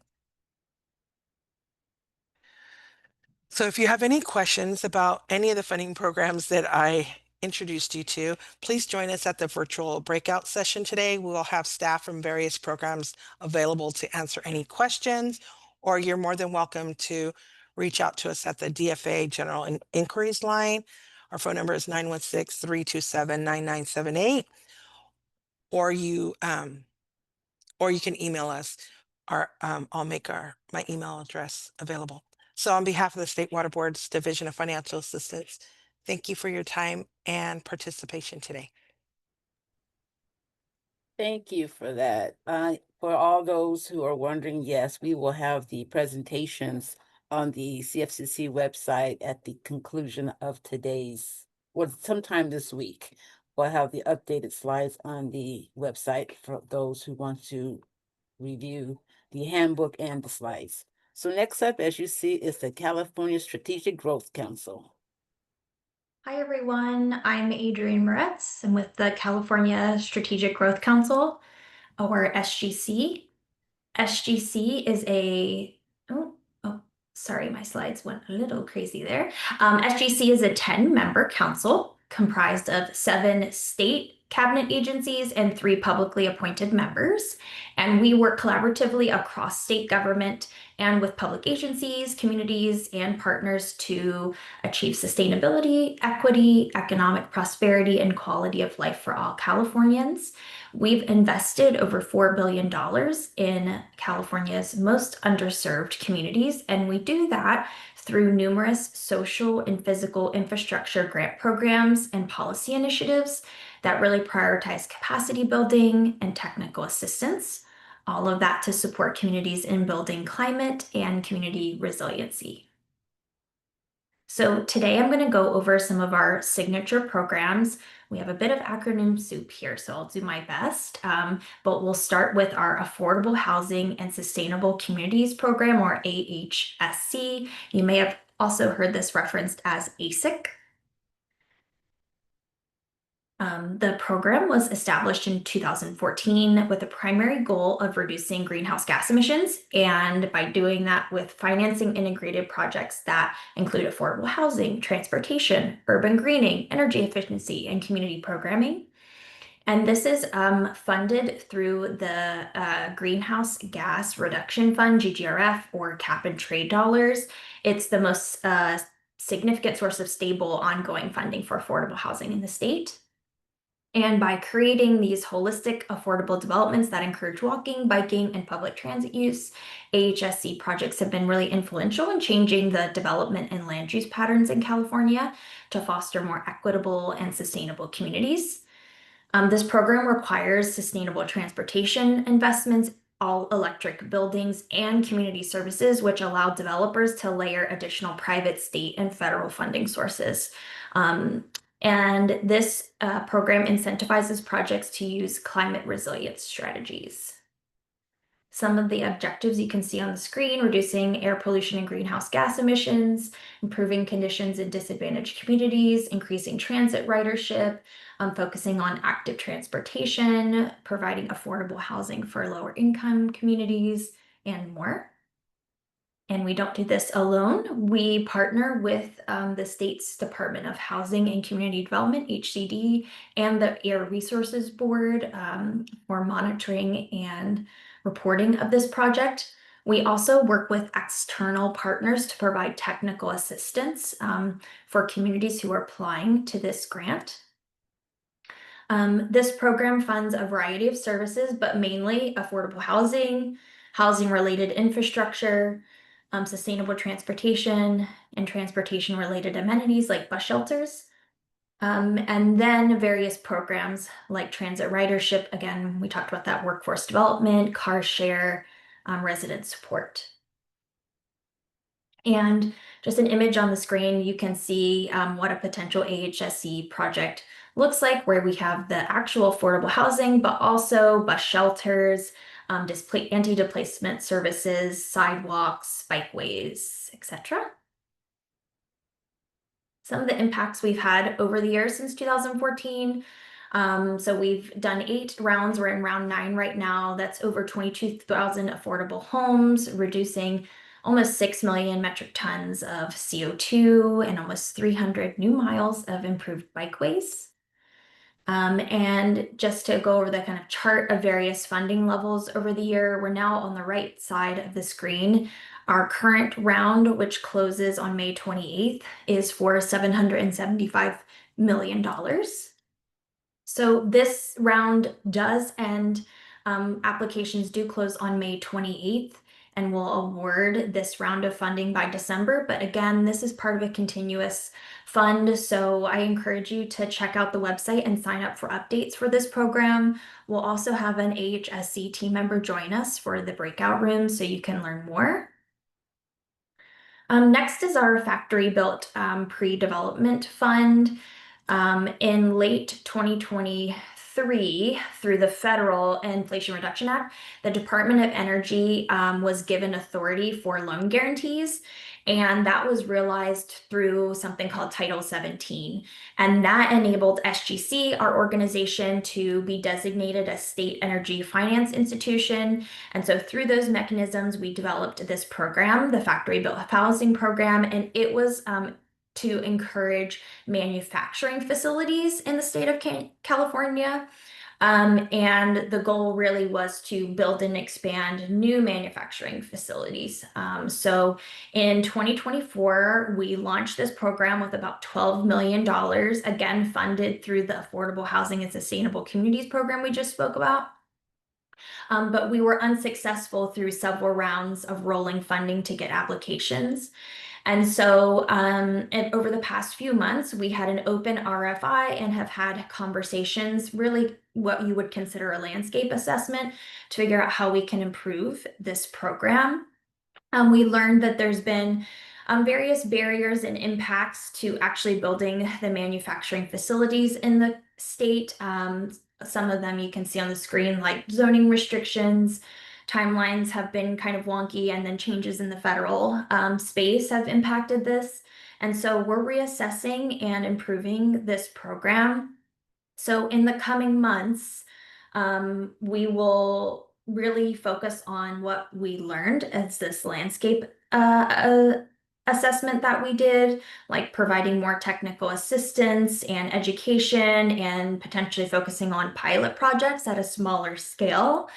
So if you have any questions about any of the funding programs that I introduced you to, please join us at the virtual breakout session today. We will have staff from various programs available to answer any questions, or you're more than welcome to reach out to us at the DFA General Inquiries line. Our phone number is 916-327-9978, or you can email us. I'll make my email address available. So on behalf of the State Water Board's Division of Financial Assistance, thank you for your time and participation today. Thank you for that. For all those who are wondering, yes, we will have the presentations on the CFCC website at the conclusion of sometime this week. We'll have the updated slides on the website for those who want to review the handbook and the slides. So next up, as you see, is the California Strategic Growth Council. Hi, everyone. I'm Adrienne Moretz. I'm with the California Strategic Growth Council, or SGC. SGC is sorry, my slides went a little crazy there. SGC is a 10-member council comprised of 7 state cabinet agencies and 3 publicly appointed members. And we work collaboratively across state government and with public agencies, communities, and partners to achieve sustainability, equity, economic prosperity, and quality of life for all Californians. We've invested over $4 billion in California's most underserved communities, and we do that through numerous social and physical infrastructure grant programs and policy initiatives that really prioritize capacity building and technical assistance, all of that to support communities in building climate and community resiliency. So today I'm going to go over some of our signature programs. We have a bit of acronym soup here, so I'll do my best. But we'll start with our Affordable Housing and Sustainable Communities Program, or AHSC. You may have also heard this referenced as ASIC. The program was established in 2014 with the primary goal of reducing greenhouse gas emissions, and by doing that with financing integrated projects that include affordable housing, transportation, urban greening, energy efficiency, and community programming. And this is funded through the Greenhouse Gas Reduction Fund, GGRF, or cap and trade dollars. It's the most significant source of stable ongoing funding for affordable housing in the state. And by creating these holistic, affordable developments that encourage walking, biking, and public transit use, AHSC projects have been really influential in changing the development and land use patterns in California to foster more equitable and sustainable communities. This program requires sustainable transportation investments, all electric buildings, and community services, which allow developers to layer additional private, state, and federal funding sources. And this program incentivizes projects to use climate resilience strategies. Some of the objectives you can see on the screen: reducing air pollution and greenhouse gas emissions, improving conditions in disadvantaged communities, increasing transit ridership, focusing on active transportation, providing affordable housing for lower income communities, and more. And we don't do this alone. We partner with the state's Department of Housing and Community Development, HCD, and the Air Resources Board for monitoring and reporting of this project. We also work with external partners to provide technical assistance for communities who are applying to this grant. This program funds a variety of services, but mainly affordable housing, housing-related infrastructure, sustainable transportation, and transportation-related amenities like bus shelters. And then various programs like transit ridership. Again, we talked about that: workforce development, car share, resident support. And just an image on the screen, you can see what a potential AHSC project looks like, where we have the actual affordable housing, but also bus shelters, anti-displacement services, sidewalks, bikeways, etc. Some of the impacts we've had over the years since 2014. So we've done 8 rounds. We're in round 9 right now. That's over 22,000 affordable homes, reducing almost 6 million metric tons of CO2 and almost 300 new miles of improved bikeways. And just to go over the kind of chart of various funding levels over the year, we're now on the right side of the screen. Our current round, which closes on May 28th, is for $775 million. So this round does end, applications do close on May 28th. And we'll award this round of funding by December. But again, this is part of a continuous fund. So I encourage you to check out the website and sign up for updates for this program. We'll also have an AHSC team member join us for the breakout room so you can learn more. Next is our factory built pre-development fund. In late 2023, through the Federal Inflation Reduction Act, the Department of Energy was given authority for loan guarantees, and that was realized through something called Title 17. And that enabled SGC, our organization, to be designated a state energy finance institution. And so through those mechanisms, we developed this program, the Factory Built Housing Program, and it was to encourage manufacturing facilities in the state of California. And the goal really was to build and expand new manufacturing facilities. So in 2024, we launched this program with about $12 million, again, funded through the Affordable Housing and Sustainable Communities program we just spoke about. But we were unsuccessful through several rounds of rolling funding to get applications. And so over the past few months, we had an open RFI and have had conversations, really what you would consider a landscape assessment, to figure out how we can improve this program. We learned that there's been various barriers and impacts to actually building the manufacturing facilities in the state. Some of them you can see on the screen, like zoning restrictions. Timelines have been kind of wonky, and then changes in the federal space have impacted this. And so we're reassessing and improving this program. So in the coming months, we will really focus on what we learned as this landscape assessment that we did, like providing more technical assistance and education, and potentially focusing on pilot projects at a smaller scale.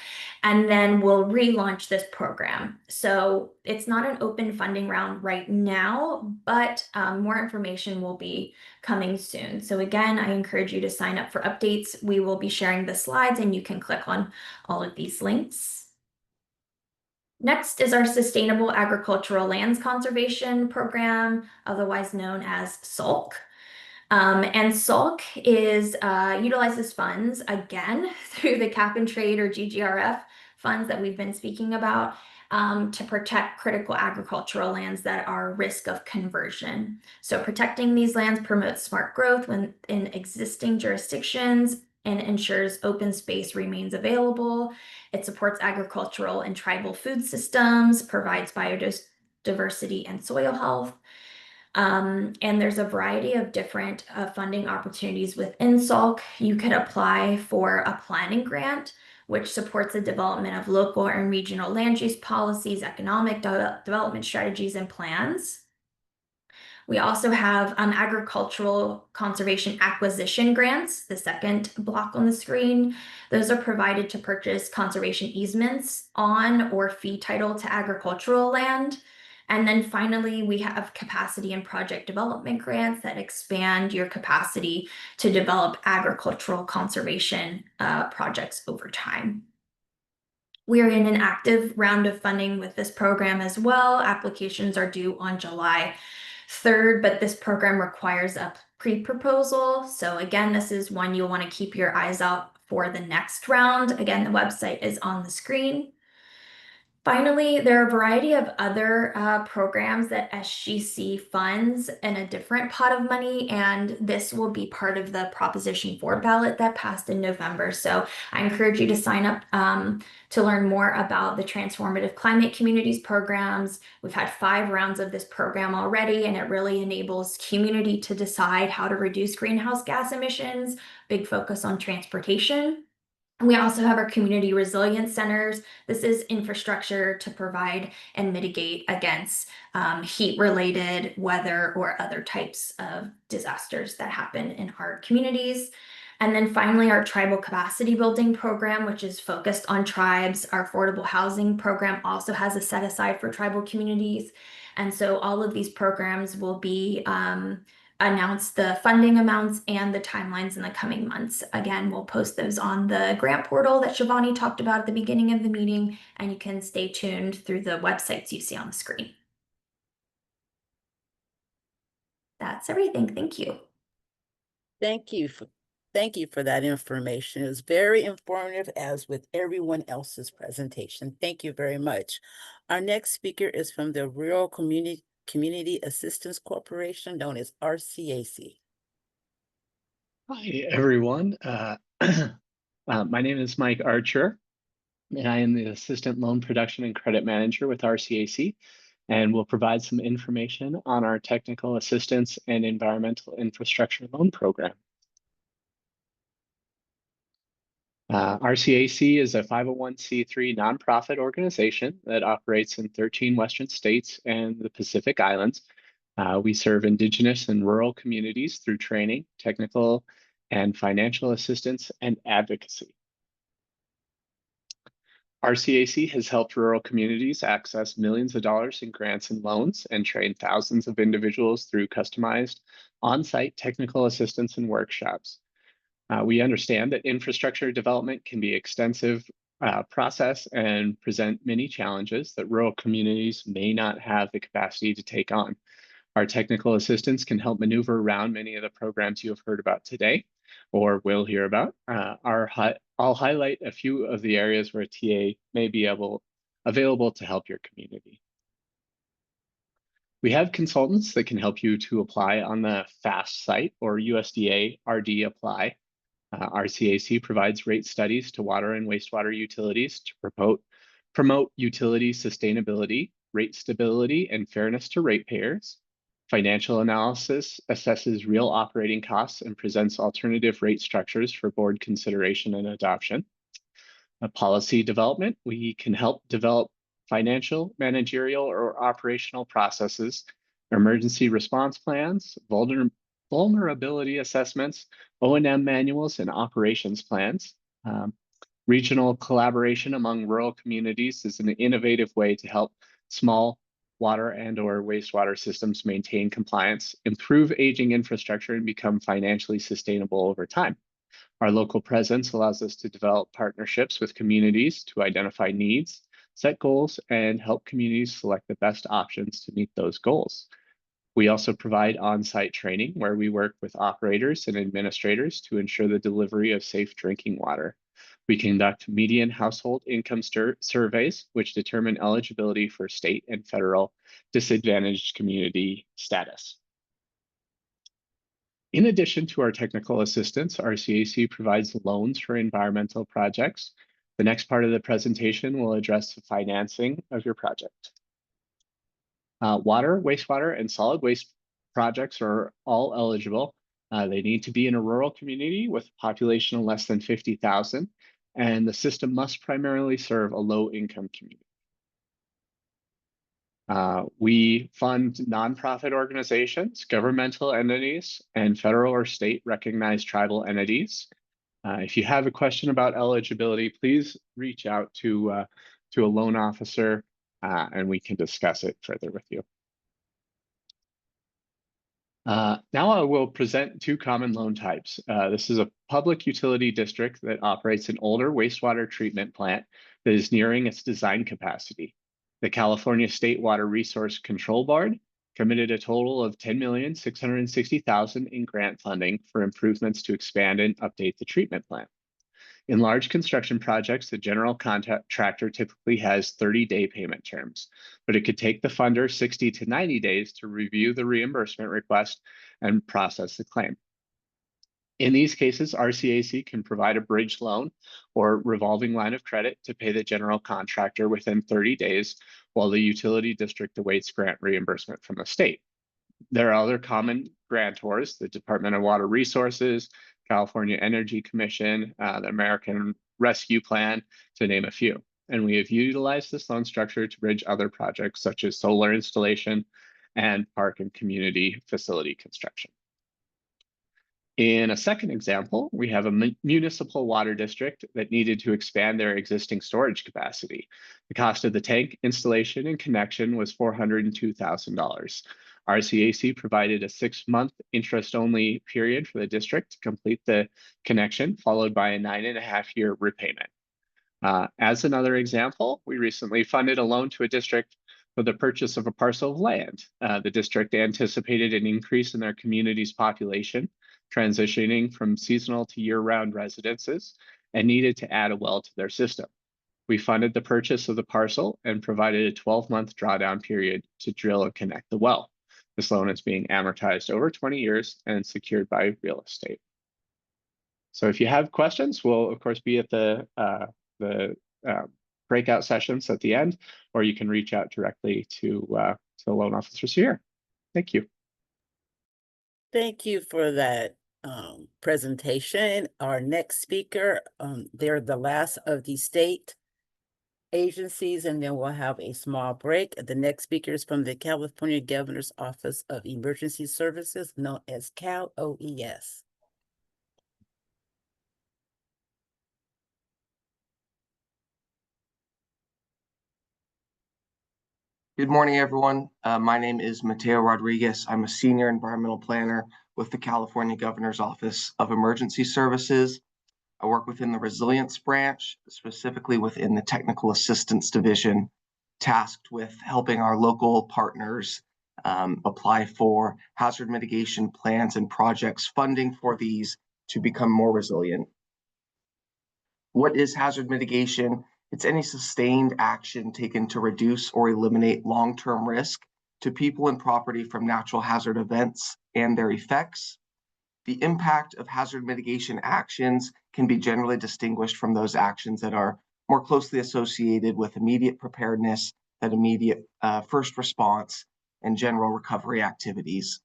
And then we'll relaunch this program. So it's not an open funding round right now, but more information will be coming soon. So again, I encourage you to sign up for updates. We will be sharing the slides, and you can click on all of these links. Next is our Sustainable Agricultural Lands Conservation Program, otherwise known as SALC. And SALC utilizes funds, again, through the Cap and Trade or GGRF funds that we've been speaking about, to protect critical agricultural lands that are risk of conversion. So protecting these lands promotes smart growth in existing jurisdictions and ensures open space remains available. It supports agricultural and tribal food systems, provides biodiversity and soil health. And there's a variety of different funding opportunities within SALC. You could apply for a planning grant, which supports the development of local and regional land use policies, economic development strategies, and plans. We also have agricultural conservation acquisition grants, the second block on the screen. Those are provided to purchase conservation easements on or fee title to agricultural land. And then finally, we have capacity and project development grants that expand your capacity to develop agricultural conservation projects over time. We are in an active round of funding with this program as well. Applications are due on July 3rd, but this program requires a pre-proposal. So again, this is one you'll want to keep your eyes out for the next round. Again, the website is on the screen. Finally, there are a variety of other programs that SGC funds in a different pot of money, and this will be part of the Proposition 4 ballot that passed in November. So I encourage you to sign up to learn more about the Transformative Climate Communities programs. We've had 5 rounds of this program already, and it really enables community to decide how to reduce greenhouse gas emissions, big focus on transportation. We also have our community resilience centers. This is infrastructure to provide and mitigate against heat-related, weather, or other types of disasters that happen in our communities. And then finally, our tribal capacity building program, which is focused on tribes. Our affordable housing program also has a set aside for tribal communities. And so all of these programs will be announce the funding amounts and the timelines in the coming months. Again, we'll post those on the grant portal that Shivani talked about at the beginning of the meeting, and you can stay tuned through the websites you see on the screen. That's everything. Thank you. Thank you for that information. It was very informative, as with everyone else's presentation. Thank you very much. Our next speaker is from the Rural Community Assistance Corporation, known as RCAC. Hi, everyone. My name is Mike Archer, and I am the Assistant Loan Production and Credit Manager with RCAC, and will provide some information on our Technical Assistance and Environmental Infrastructure Loan Program. RCAC is a 501c3 nonprofit organization that operates in 13 Western states and the Pacific Islands. We serve Indigenous and rural communities through training, technical and financial assistance, and advocacy. RCAC has helped rural communities access millions of dollars in grants and loans and train thousands of individuals through customized on-site technical assistance and workshops. We understand that infrastructure development can be an extensive process and present many challenges that rural communities may not have the capacity to take on. Our technical assistance can help maneuver around many of the programs you have heard about today or will hear about. I'll highlight a few of the areas where TA may be available to help your community. We have consultants that can help you to apply on the FAST site or USDA RD Apply. RCAC provides rate studies to water and wastewater utilities to promote utility sustainability, rate stability, and fairness to ratepayers. Financial analysis assesses real operating costs and presents alternative rate structures for board consideration and adoption. Policy development, we can help develop financial, managerial, or operational processes, emergency response plans, vulnerability assessments, O&M manuals, and operations plans. Regional collaboration among rural communities is an innovative way to help small water and/or wastewater systems maintain compliance, improve aging infrastructure, and become financially sustainable over time. Our local presence allows us to develop partnerships with communities to identify needs, set goals, and help communities select the best options to meet those goals. We also provide on-site training where we work with operators and administrators to ensure the delivery of safe drinking water. We conduct median household income surveys, which determine eligibility for state and federal disadvantaged community status. In addition to our technical assistance, RCAC provides loans for environmental projects. The next part of the presentation will address the financing of your project. Water, wastewater, and solid waste projects are all eligible. They need to be in a rural community with a population of less than 50,000, and the system must primarily serve a low-income community. We fund nonprofit organizations, governmental entities, and federal or state recognized tribal entities. If you have a question about eligibility, please reach out to a loan officer and we can discuss it further with you. Now I will present two common loan types. This is a public utility district that operates an older wastewater treatment plant that is nearing its design capacity. The California State Water Resource Control Board committed a total of $10,660,000 in grant funding for improvements to expand and update the treatment plant. In large construction projects, the general contractor typically has 30-day payment terms, but it could take the funder 60 to 90 days to review the reimbursement request and process the claim. In these cases, RCAC can provide a bridge loan or revolving line of credit to pay the general contractor within 30 days while the utility district awaits grant reimbursement from the state. There are other common grantors, the Department of Water Resources, California Energy Commission, the American rescue plan, to name a few. And we have utilized this loan structure to bridge other projects such as solar installation and park and community facility construction. In a second example, we have a municipal water district that needed to expand their existing storage capacity. The cost of the tank installation and connection was $402,000. RCAC provided a 6-month interest-only period for the district to complete the connection, followed by a 9.5-year repayment. As another example, we recently funded a loan to a district for the purchase of a parcel of land. The district anticipated an increase in their community's population, transitioning from seasonal to year-round residences, and needed to add a well to their system. We funded the purchase of the parcel and provided a 12-month drawdown period to drill and connect the well. This loan is being amortized over 20 years and secured by real estate. So if you have questions, we'll of course be at the breakout sessions at the end, or you can reach out directly to the loan officers here. Thank you. Thank you for that presentation. Our next speaker, they're the last of the state agencies, and then we'll have a small break. The next speaker is from the California Governor's Office of Emergency Services, known as Cal-OES. Good morning, everyone. My name is Mateo Rodriguez. I'm a senior environmental planner with the California Governor's Office of Emergency Services. I work within the Resilience Branch, specifically within the Technical Assistance Division, tasked with helping our local partners apply for hazard mitigation plans and projects, funding for these to become more resilient. What is hazard mitigation? It's any sustained action taken to reduce or eliminate long-term risk to people and property from natural hazard events and their effects. The impact of hazard mitigation actions can be generally distinguished from those actions that are more closely associated with immediate preparedness, that immediate first response, and general recovery activities.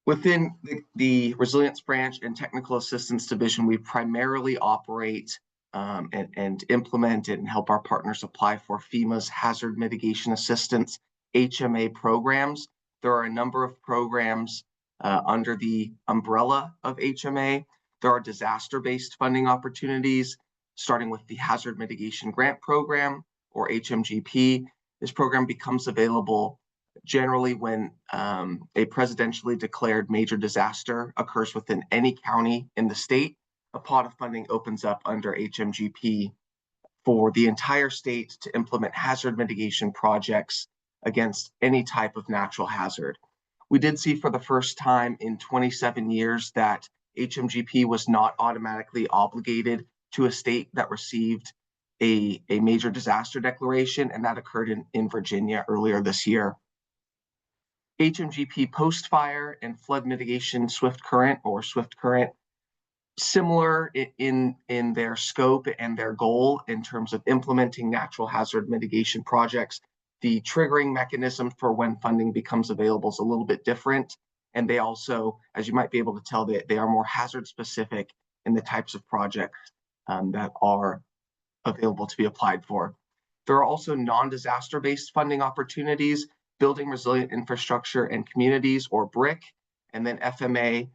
Within the Resilience Branch and Technical Assistance Division, we primarily operate and implement and help our partners apply for FEMA's Hazard Mitigation Assistance HMA programs. There are a number of programs under the umbrella of HMA. There are disaster-based funding opportunities, starting with the Hazard Mitigation Grant Program, or HMGP. This program becomes available generally when a presidentially declared major disaster occurs within any county in the state. A pot of funding opens up under HMGP for the entire state to implement hazard mitigation projects against any type of natural hazard. We did see for the first time in 27 years that HMGP was not automatically obligated to a state that received a major disaster declaration, and that occurred in Virginia earlier this year. HMGP post-fire and flood mitigation swift current, or swift current, similar in their scope and their goal in terms of implementing natural hazard mitigation projects. The triggering mechanism for when funding becomes available is a little bit different. And they also, as you might be able to tell, they are more hazard specific in the types of projects that are available to be applied for. There are also non-disaster based funding opportunities, Building Resilient Infrastructure and Communities, or BRIC, and then FMA.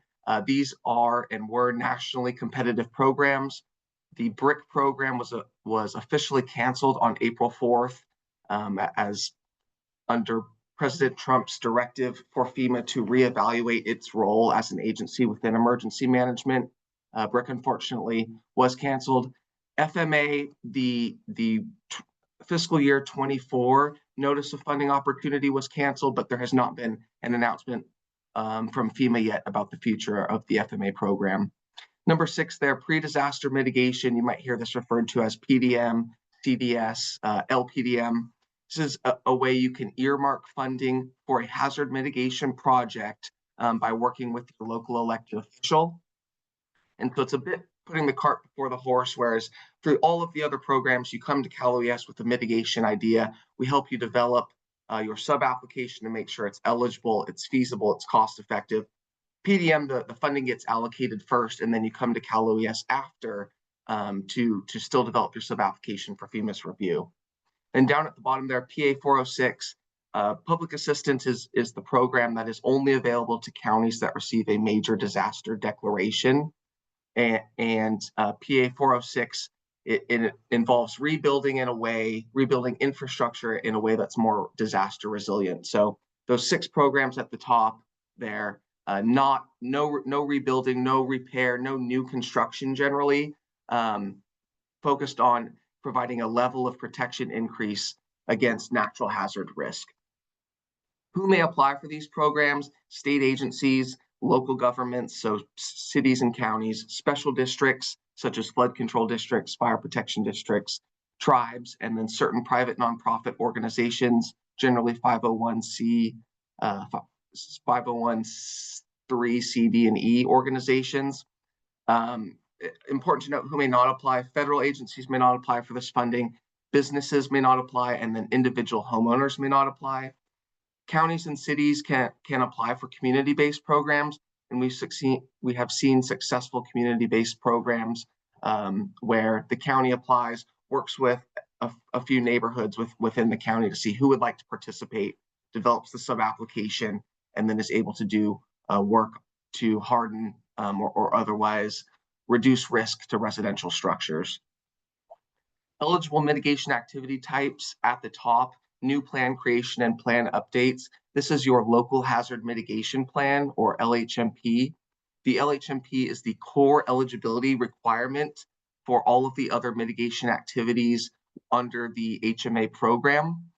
These are and were nationally competitive programs. The BRIC program was officially canceled on April 4th as under President Trump's directive for FEMA to reevaluate its role as an agency within emergency management. BRIC unfortunately was canceled. FMA, the fiscal year 24 notice of funding opportunity was canceled, but there has not been an announcement from FEMA yet about the future of the FMA program. Number 6 there, pre-disaster mitigation. You might hear this referred to as PDM, CDS, LPDM. This is a way you can earmark funding for a hazard mitigation project by working with your local elected official. And so it's a bit putting the cart before the horse, whereas through all of the other programs, you come to Cal-OES with a mitigation idea. We help you develop your sub-application to make sure it's eligible, it's feasible, it's cost-effective. PDM, the funding gets allocated first, and then you come to Cal OES after to still develop your sub-application for FEMA's review. And down at the bottom there, PA 406, public assistance is the program that is only available to counties that receive a major disaster declaration. And PA 406, it involves rebuilding infrastructure in a way that's more disaster resilient. So those 6 programs at the top there, no rebuilding, no repair, no new construction generally, focused on providing a level of protection increase against natural hazard risk. Who may apply for these programs? State agencies, local governments, so cities and counties, special districts such as flood control districts, fire protection districts, tribes, and then certain private nonprofit organizations, generally 501c, 501(c)(3), C, D, and E organizations. Important to note who may not apply. Federal agencies may not apply for this funding. Businesses may not apply, and then individual homeowners may not apply. Counties and cities can apply for community-based programs, and we have seen successful community-based programs where the county applies, works with a few neighborhoods within the county to see who would like to participate, develops the sub-application, and then is able to do work to harden or otherwise reduce risk to residential structures. Eligible mitigation activity types at the top, new plan creation and plan updates. This is your local hazard mitigation plan, or LHMP. The LHMP is the core eligibility requirement for all of the other mitigation activities under the HMA program.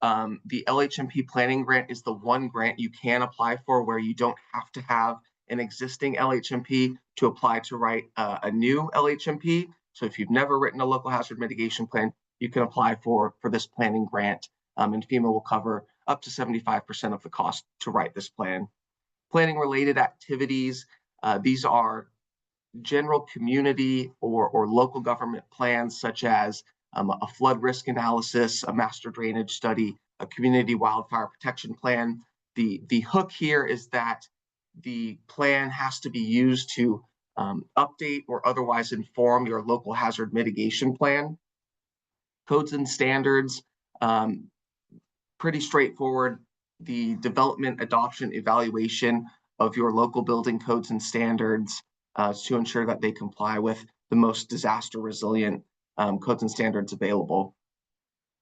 The LHMP planning grant is the one grant you can apply for where you don't have to have an existing LHMP to apply to write a new LHMP. So if you've never written a local hazard mitigation plan, you can apply for this planning grant, and FEMA will cover up to 75% of the cost to write this plan. Planning related activities, these are general community or local government plans such as a flood risk analysis, a master drainage study, a community wildfire protection plan. The hook here is that the plan has to be used to update or otherwise inform your local hazard mitigation plan. Codes and standards, pretty straightforward. The development, adoption, evaluation of your local building codes and standards to ensure that they comply with the most disaster resilient codes and standards available.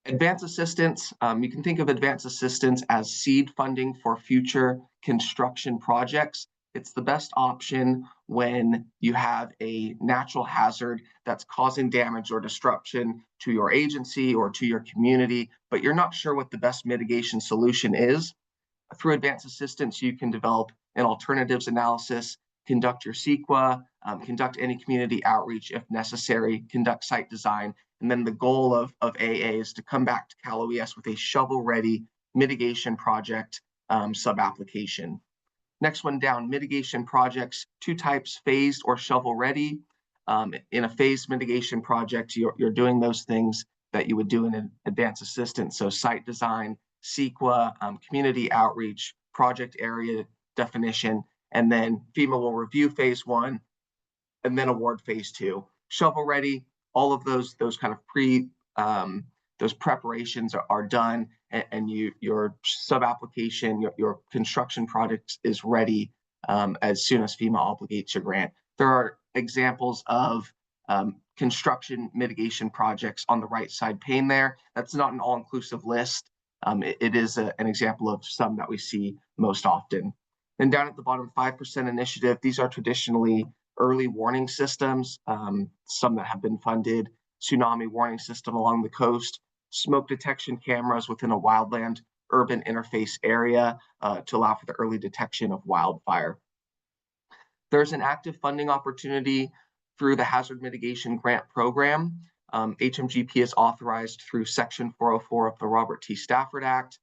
Advance assistance, you can think of advance assistance as seed funding for future construction projects. It's the best option when you have a natural hazard that's causing damage or disruption to your agency or to your community, but you're not sure what the best mitigation solution is. Through advance assistance, you can develop an alternatives analysis, conduct your CEQA, conduct any community outreach if necessary, conduct site design, and then the goal of AA is to come back to Cal OES with a shovel-ready mitigation project sub-application. Next one down, mitigation projects, 2 types, phased or shovel-ready. In a phased mitigation project, you're doing those things that you would do in an advance assistance, so site design, CEQA, community outreach, project area definition, and then FEMA will review phase 1 and then award phase 2. Shovel ready, all of those kind of those preparations are done, and your sub-application, your construction project is ready as soon as FEMA obligates your grant. There are examples of construction mitigation projects on the right side pane there. That's not an all-inclusive list. It is an example of some that we see most often. And down at the bottom, 5% initiative. These are traditionally early warning systems, some that have been funded, tsunami warning system along the coast, smoke detection cameras within a wildland urban interface area to allow for the early detection of wildfire. There's an active funding opportunity through the Hazard Mitigation Grant Program. HMGP is authorized through Section 404 of the Robert T. Stafford Act.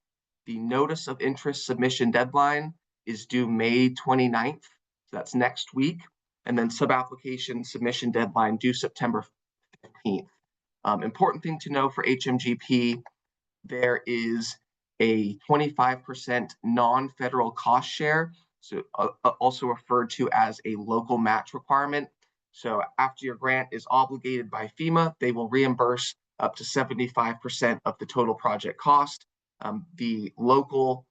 The notice of interest submission deadline is due May 29th, so that's next week, and then sub-application submission deadline due September 15th. Important thing to know for HMGP, there is a 25% non-federal cost share so also referred to as a local match requirement. So after your grant is obligated by FEMA, they will reimburse up to 75% of the total project cost. The local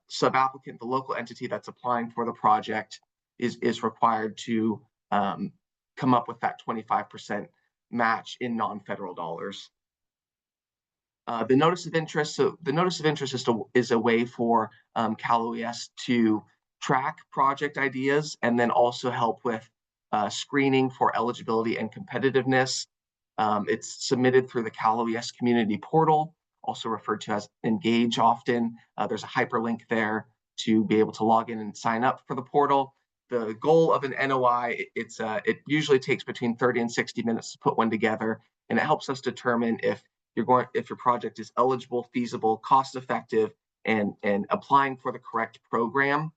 sub-applicant, the local entity that's applying for the project is required to come up with that 25% match in non-federal dollars. The notice of interest. So the notice of interest is a way for Cal OES to track project ideas and then also help with screening for eligibility and competitiveness. It's submitted through the Cal OES community portal, also referred to as Engage often. There's a hyperlink there to be able to log in and sign up for the portal. The goal of an NOI, it usually takes between 30 and 60 minutes to put one together, and it helps us determine if your project is eligible, feasible, cost-effective, and applying for the correct program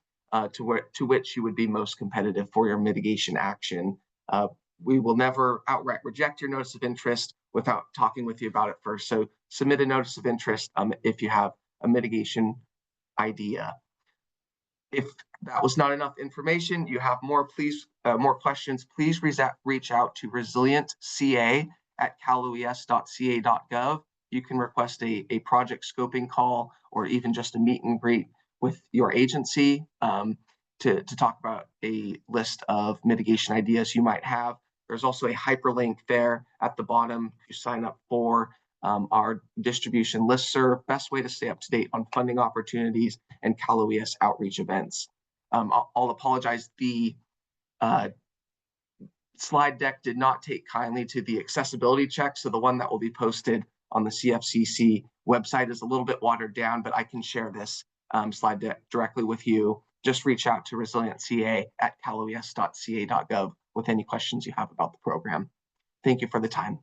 to which you would be most competitive for your mitigation action. We will never outright reject your notice of interest without talking with you about it first. So submit a notice of interest if you have a mitigation idea. If that was not enough information, you have more questions, please reach out to resilientca@caloes.ca.gov. You can request a project scoping call or even just a meet and greet with your agency to talk about a list of mitigation ideas you might have. There's also a hyperlink there at the bottom. You sign up for our distribution listserv, best way to stay up to date on funding opportunities and Cal OES outreach events. I'll apologize, the slide deck did not take kindly to the accessibility check, so the one that will be posted on the CFCC website is a little bit watered down, but I can share this slide deck directly with you. Just reach out to resilientca@caloes.ca.gov with any questions you have about the program. Thank you for the time.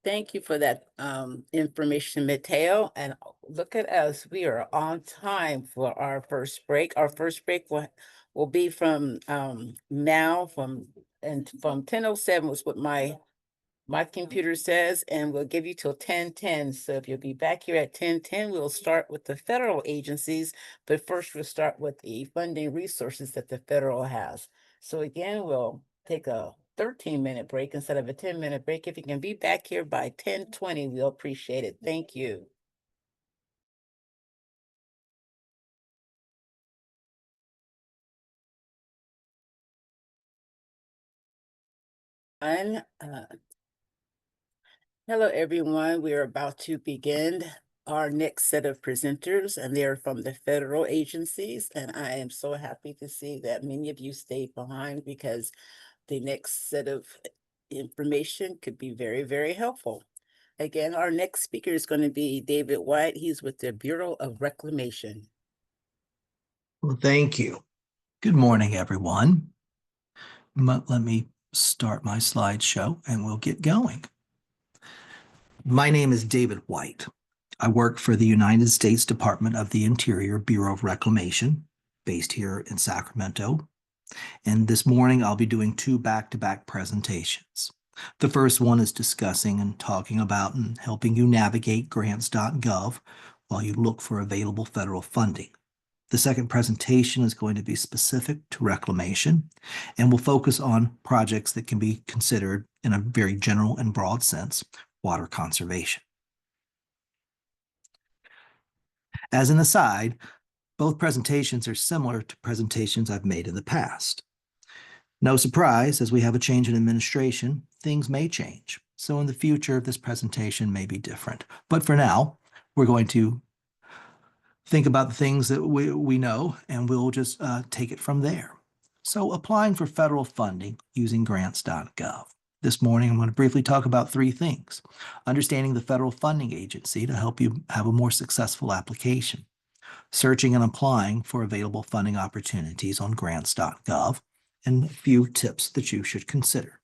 Thank you for that information, Mateo. And look at us, we are on time for our first break. Our first break will be from now from 10:07 was what my computer says, and we'll give you till 10:10. So if you'll be back here at 10:10, we'll start with the federal agencies, but first we'll start with the funding resources that the federal has. So again, we'll take a 13-minute break instead of a 10-minute break. If you can be back here by 10:20, we'll appreciate it. Thank you. Hello, everyone. We are about to begin our next set of presenters, and they are from the federal agencies. And I am so happy to see that many of you stayed behind because the next set of information could be very, very helpful. Again, our next speaker is going to be David White. He's with the Bureau of Reclamation. Well, thank you. Good morning, everyone. Let me start my slideshow and we'll get going. My name is David White. I work for the United States Department of the Interior Bureau of Reclamation, based here in Sacramento. And this morning, I'll be doing two back-to-back presentations. The first one is discussing and talking about and helping you navigate grants.gov while you look for available federal funding. The second presentation is going to be specific to reclamation and will focus on projects that can be considered in a very general and broad sense, water conservation. As an aside, both presentations are similar to presentations I've made in the past. No surprise, as we have a change in administration, things may change. So in the future, this presentation may be different. But for now, we're going to think about the things that we know, and we'll just take it from there. So applying for federal funding using grants.gov. This morning, I'm going to briefly talk about three things. Understanding the federal funding agency to help you have a more successful application. Searching and applying for available funding opportunities on grants.gov, and a few tips that you should consider.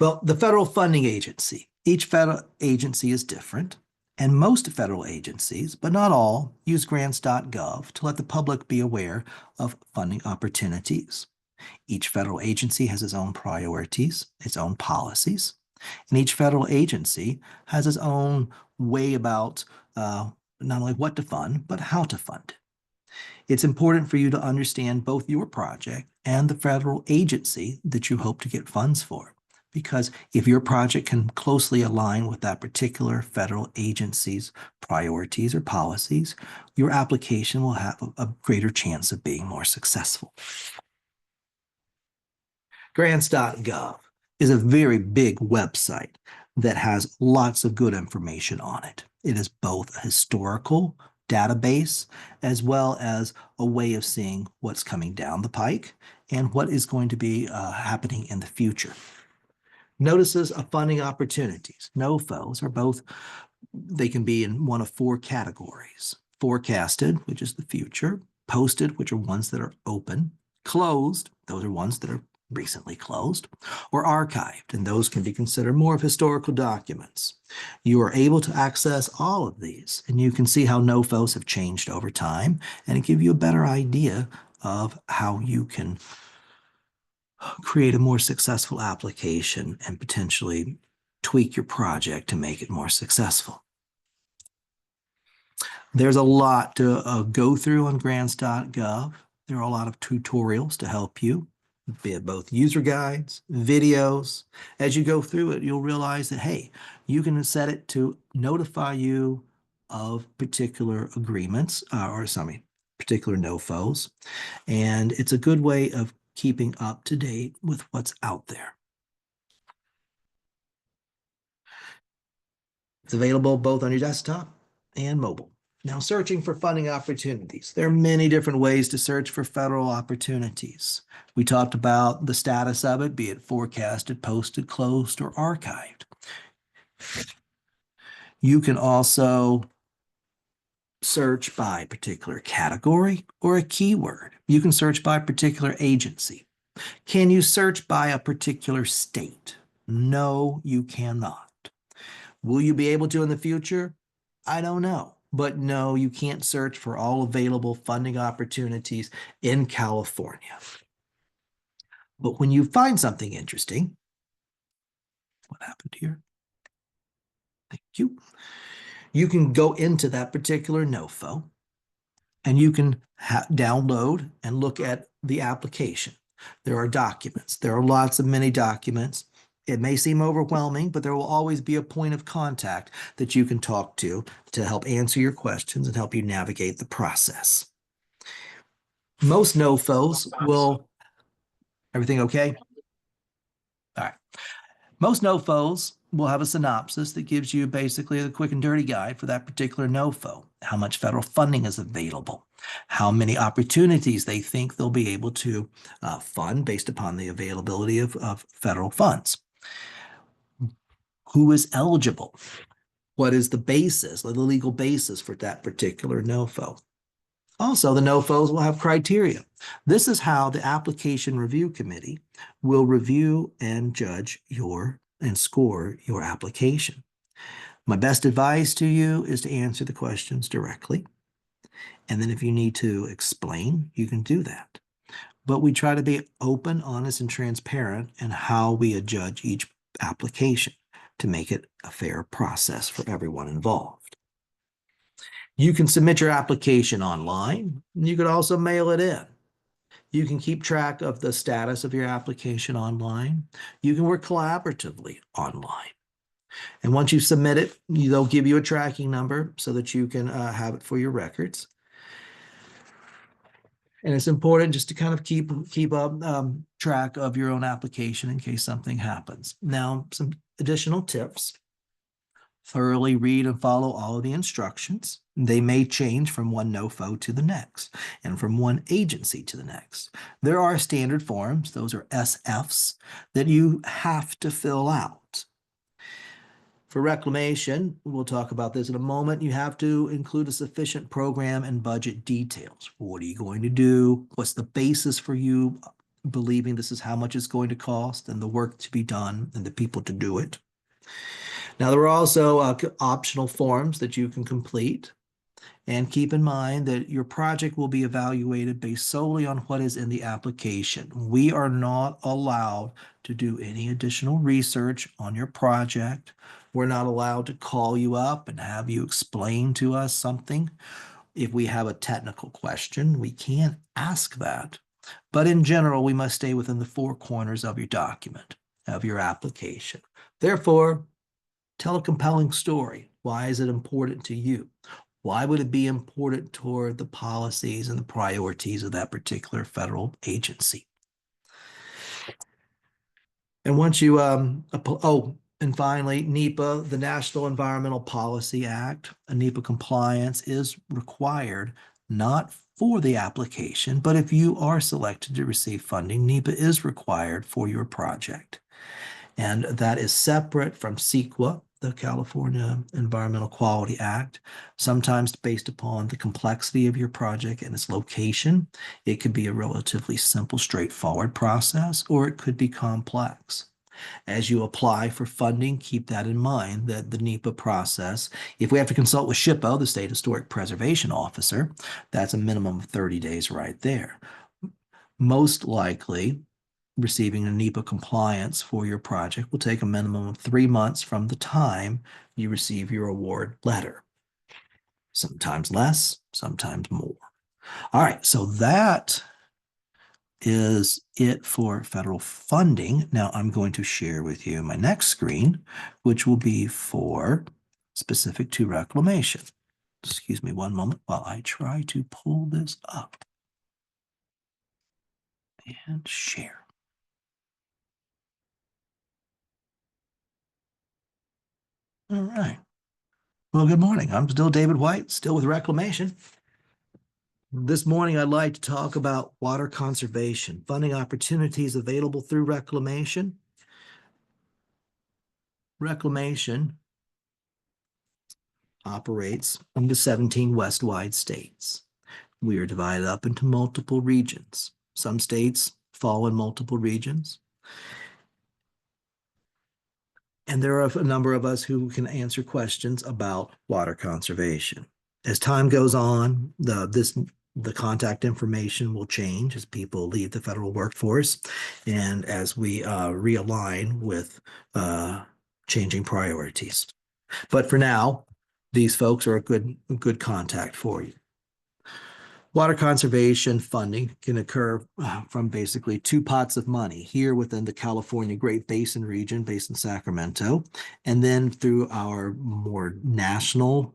Well, the federal funding agency. Each federal agency is different, and most federal agencies, but not all, use grants.gov to let the public be aware of funding opportunities. Each federal agency has its own priorities, its own policies, and each federal agency has its own way about not only what to fund, but how to fund it. It's important for you to understand both your project and the federal agency that you hope to get funds for. Because if your project can closely align with that particular federal agency's priorities or policies, your application will have a greater chance of being more successful. Grants.gov is a very big website that has lots of good information on it. It is both a historical database as well as a way of seeing what's coming down the pike and what is going to be happening in the future. Notices of funding opportunities. NOFOs are both, they can be in one of four categories. Forecasted, which is the future. Posted, which are ones that are open. Closed, those are ones that are recently closed. Or archived, and those can be considered more of historical documents. You are able to access all of these, and you can see how NOFOs have changed over time, and it give you a better idea of how you can create a more successful application and potentially tweak your project to make it more successful. There's a lot to go through on grants.gov. There are a lot of tutorials to help you, be it both user guides, videos. As you go through it, you'll realize that, hey, you can set it to notify you of particular agreements, particular NOFOs. And it's a good way of keeping up to date with what's out there. It's available both on your desktop and mobile. Now, searching for funding opportunities. There are many different ways to search for federal opportunities. We talked about the status of it, be it forecasted, posted, closed, or archived. You can also search by particular category or a keyword. You can search by a particular agency. Can you search by a particular state? No, you cannot. Will you be able to in the future? I don't know. But no, you can't search for all available funding opportunities in California. But when you find something interesting, what happened here? Thank you. You can go into that particular NOFO and you can download and look at the application. There are documents. There are lots of many documents. It may seem overwhelming, but there will always be a point of contact that you can talk to help answer your questions and help you navigate the process. Most NOFOs will, everything okay? All right. Most NOFOs will have a synopsis that gives you basically a quick and dirty guide for that particular NOFO, how much federal funding is available, how many opportunities they think they'll be able to fund based upon the availability of federal funds. Who is eligible? What is the basis, the legal basis for that particular NOFO? Also, the NOFOs will have criteria. This is how the application review committee will review and judge and score your application. My best advice to you is to answer the questions directly. And then if you need to explain, you can do that. But we try to be open, honest, and transparent in how we judge each application to make it a fair process for everyone involved. You can submit your application online. You could also mail it in. You can keep track of the status of your application online. You can work collaboratively online. And once you submit it, they'll give you a tracking number so that you can have it for your records. And it's important just to kind of keep up track of your own application in case something happens. Now, some additional tips. Thoroughly read and follow all of the instructions. They may change from one NOFO to the next and from one agency to the next. There are standard forms, those are SFs, that you have to fill out. For reclamation, we'll talk about this in a moment, you have to include a sufficient program and budget details. What are you going to do? What's the basis for you believing this is how much it's going to cost and the work to be done and the people to do it? Now, there are also optional forms that you can complete. And keep in mind that your project will be evaluated based solely on what is in the application. We are not allowed to do any additional research on your project. We're not allowed to call you up and have you explain to us something. If we have a technical question, we can ask that. But in general, we must stay within the four corners of your document, of your application. Therefore, tell a compelling story. Why is it important to you? Why would it be important toward the policies and the priorities of that particular federal agency? And once you, and finally, NEPA, the National Environmental Policy Act, a NEPA compliance is required, not for the application, but if you are selected to receive funding, NEPA is required for your project. And that is separate from CEQA, the California Environmental Quality Act, sometimes based upon the complexity of your project and its location. It could be a relatively simple, straightforward process, or it could be complex. As you apply for funding, keep that in mind, that the NEPA process, if we have to consult with SHPO, the State Historic Preservation Officer, that's a minimum of 30 days right there. Most likely, receiving a NEPA compliance for your project will take a minimum of 3 months from the time you receive your award letter. Sometimes less, sometimes more. All right, so that is it for federal funding. Now I'm going to share with you my next screen, which will be for specific to reclamation. Excuse me one moment while I try to pull this up and share. All right. Well, good morning. I'm still David White, still with Reclamation. This morning, I'd like to talk about water conservation, funding opportunities available through Reclamation. Reclamation operates in the 17 West-wide states. We are divided up into multiple regions. Some states fall in multiple regions. And there are a number of us who can answer questions about water conservation. As time goes on, the contact information will change as people leave the federal workforce and as we realign with changing priorities. But for now, these folks are a good contact for you. Water conservation funding can occur from basically two pots of money here within the California Great Basin region based in Sacramento, and then through our more national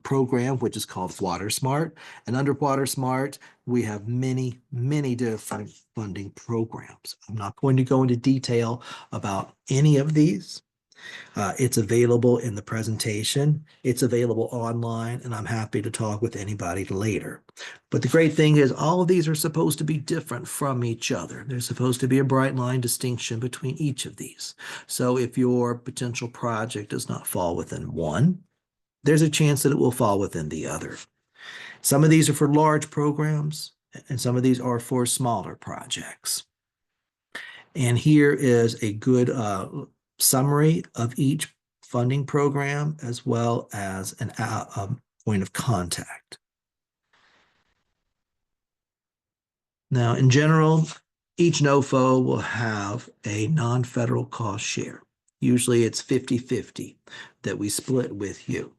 program, which is called Water Smart. And under Water Smart, we have many, many different funding programs. I'm not going to go into detail about any of these. It's available in the presentation. It's available online, and I'm happy to talk with anybody later. But the great thing is all of these are supposed to be different from each other. There's supposed to be a bright line distinction between each of these. So if your potential project does not fall within one, there's a chance that it will fall within the other. Some of these are for large programs, and some of these are for smaller projects. And here is a good summary of each funding program as well as a point of contact. Now, in general, each NOFO will have a non-federal cost share. Usually it's 50-50 that we split with you.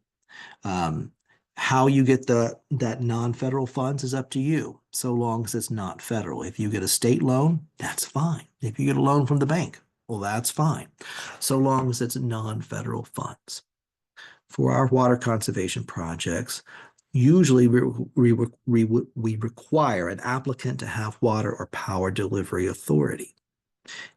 How you get that non-federal funds is up to you, so long as it's not federal. If you get a state loan, that's fine. If you get a loan from the bank, well, that's fine, so long as it's non-federal funds. For our water conservation projects, usually we require an applicant to have water or power delivery authority.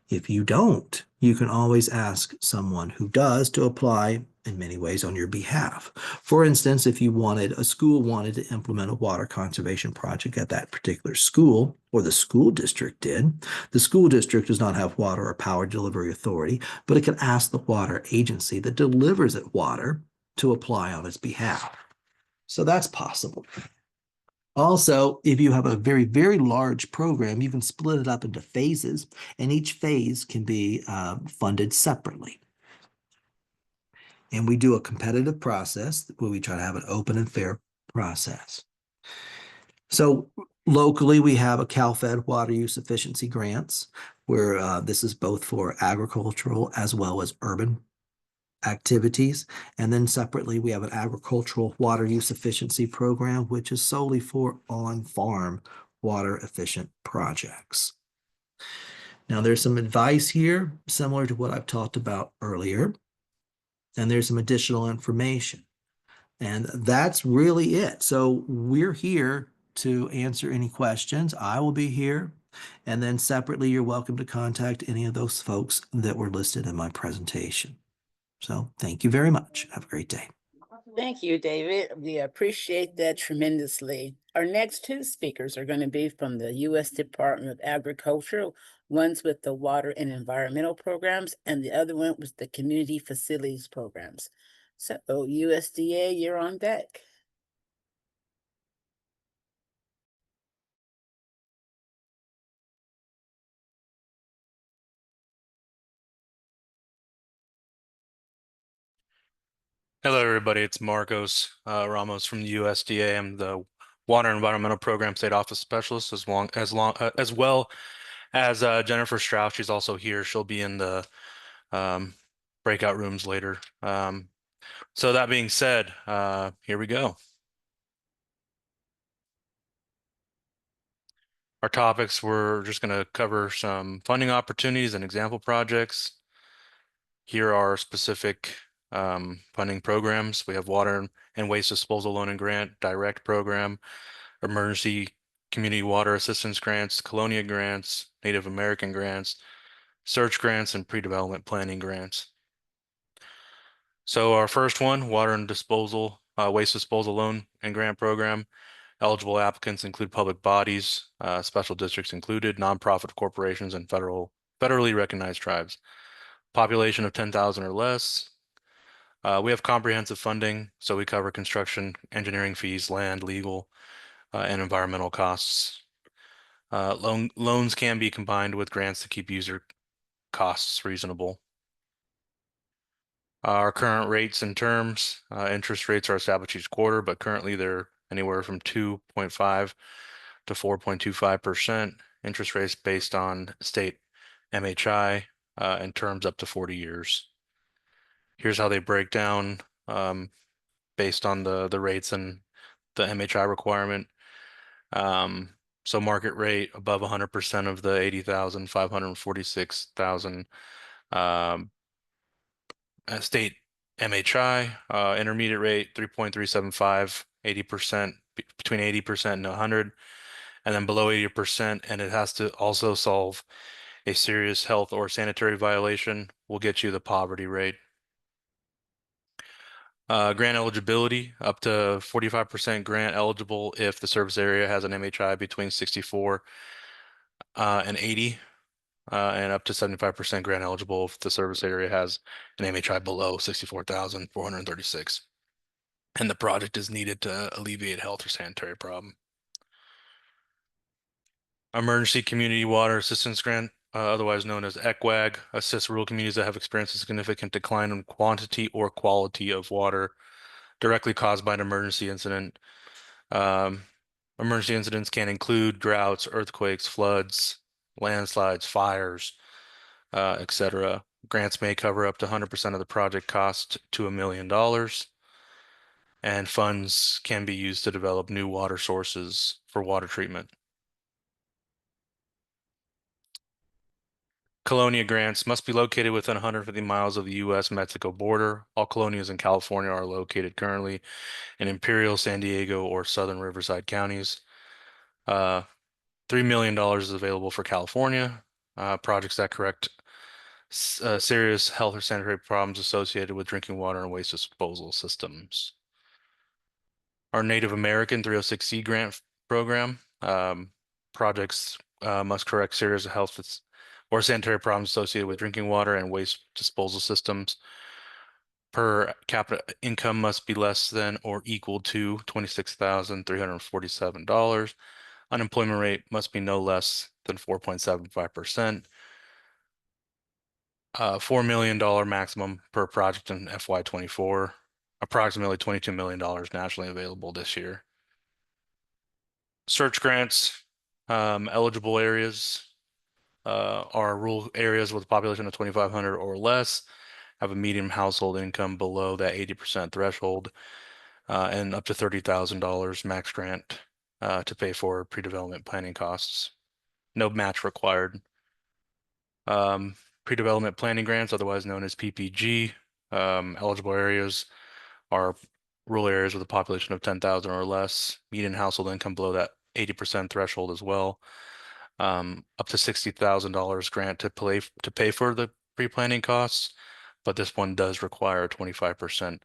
If you don't, you can always ask someone who does to apply in many ways on your behalf. For instance, if a school wanted to implement a water conservation project at that particular school, or the school district did, the school district does not have water or power delivery authority, but it can ask the water agency that delivers it water to apply on its behalf. So that's possible. Also, if you have a very, very large program, you can split it up into phases, and each phase can be funded separately. And we do a competitive process where we try to have an open and fair process. So locally, we have a Cal-Fed water use efficiency grants, where this is both for agricultural as well as urban activities. And then separately, we have an agricultural water use efficiency program, which is solely for on-farm water efficient projects. Now, there's some advice here similar to what I've talked about earlier, and there's some additional information. And that's really it. So we're here to answer any questions. I will be here. And then separately, you're welcome to contact any of those folks that were listed in my presentation. So thank you very much. Have a great day. Thank you, David. We appreciate that tremendously. Our next two speakers are going to be from the U.S. Department of Agriculture. One's with the Water and Environmental Programs, and the other one was the Community Facilities Programs. So USDA, you're on deck. Hello, everybody. It's Marcos Ramos from the USDA. I'm the Water and Environmental Program State Office Specialist, as well as Jennifer Strauss. She's also here. She'll be in the breakout rooms later. So that being said, here we go. Our topics, we're just going to cover some funding opportunities and example projects. Here are specific funding programs. We have Water and Waste Disposal Loan and Grant Direct Program, Emergency Community Water Assistance Grants, Colonia Grants, Native American Grants, Search Grants, and Pre-Development Planning Grants. So our first one, Water and Waste Disposal Loan and Grant Program. Eligible applicants include public bodies, special districts included, nonprofit corporations, and federally recognized tribes. Population of 10,000 or less. We have comprehensive funding, so we cover construction, engineering fees, land, legal, and environmental costs. Loans can be combined with grants to keep user costs reasonable. Our current rates and terms, interest rates are established each quarter, but currently they're anywhere from 2.5 to 4.25%. Interest rates based on state MHI and terms up to 40 years. Here's how they break down based on the rates and the MHI requirement. So market rate above 100% of the 80,000, 546,000 state MHI, intermediate rate 3.375, 80%, between 80% and 100, and then below 80%, and it has to also solve a serious health or sanitary violation, will get you the poverty rate. Grant eligibility, up to 45% grant eligible if the service area has an MHI between 64 and 80, and up to 75% grant eligible if the service area has an MHI below 64,436. And the project is needed to alleviate health or sanitary problem. Emergency Community Water Assistance Grant, otherwise known as ECWAG, assists rural communities that have experienced a significant decline in quantity or quality of water directly caused by an emergency incident. Emergency incidents can include droughts, earthquakes, floods, landslides, fires, etc. Grants may cover up to 100% of the project cost to $1 million. And funds can be used to develop new water sources for water treatment. Colonia grants must be located within 150 miles of the U.S.-Mexico border. All colonias in California are located currently in Imperial, San Diego, or Southern Riverside counties. $3 million is available for California. Projects that correct serious health or sanitary problems associated with drinking water and waste disposal systems. Our Native American 306C grant program. Projects must correct serious health or sanitary problems associated with drinking water and waste disposal systems. Per capita income must be less than or equal to $26,347. Unemployment rate must be no less than 4.75%. $4 million maximum per project in FY24. Approximately $22 million nationally available this year. search grants, eligible areas are rural areas with a population of 2,500 or less, have a median household income below that 80% threshold, and up to $30,000 max grant to pay for pre-development planning costs. No match required. Pre-development planning grants, otherwise known as PPG, eligible areas are rural areas with a population of 10,000 or less, median household income below that 80% threshold as well. Up to $60,000 grant to pay for the pre-planning costs, but this one does require a 25%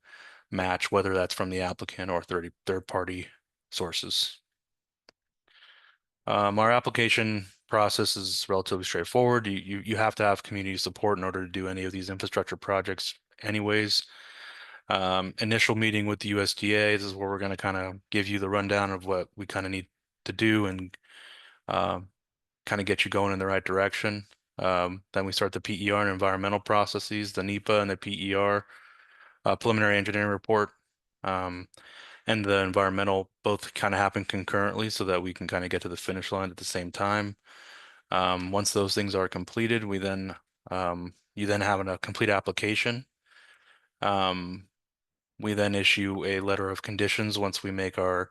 match, whether that's from the applicant or third-party sources. Our application process is relatively straightforward. You have to have community support in order to do any of these infrastructure projects anyways. Initial meeting with the USDA, this is where we're going to kind of give you the rundown of what we kind of need to do and kind of get you going in the right direction. Then we start the PER and environmental processes, the NEPA and the PER, preliminary engineering report, and the environmental both kind of happen concurrently so that we can kind of get to the finish line at the same time. Once those things are completed, we then you then have a complete application. We then issue a letter of conditions once we make our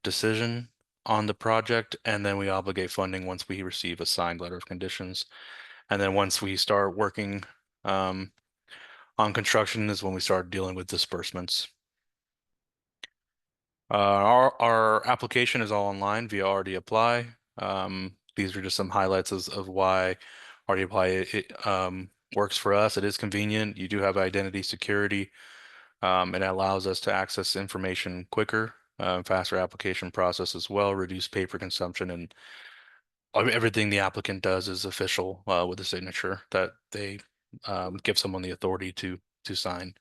decision on the project, and then we obligate funding once we receive a signed letter of conditions. And then once we start working on construction is when we start dealing with disbursements. Our application is all online via RD Apply. These are just some highlights of why RD Apply works for us. It is convenient. You do have identity security. It allows us to access information quicker, faster application process as well, reduce paper consumption, and everything the applicant does is official with a signature that they give someone the authority to sign.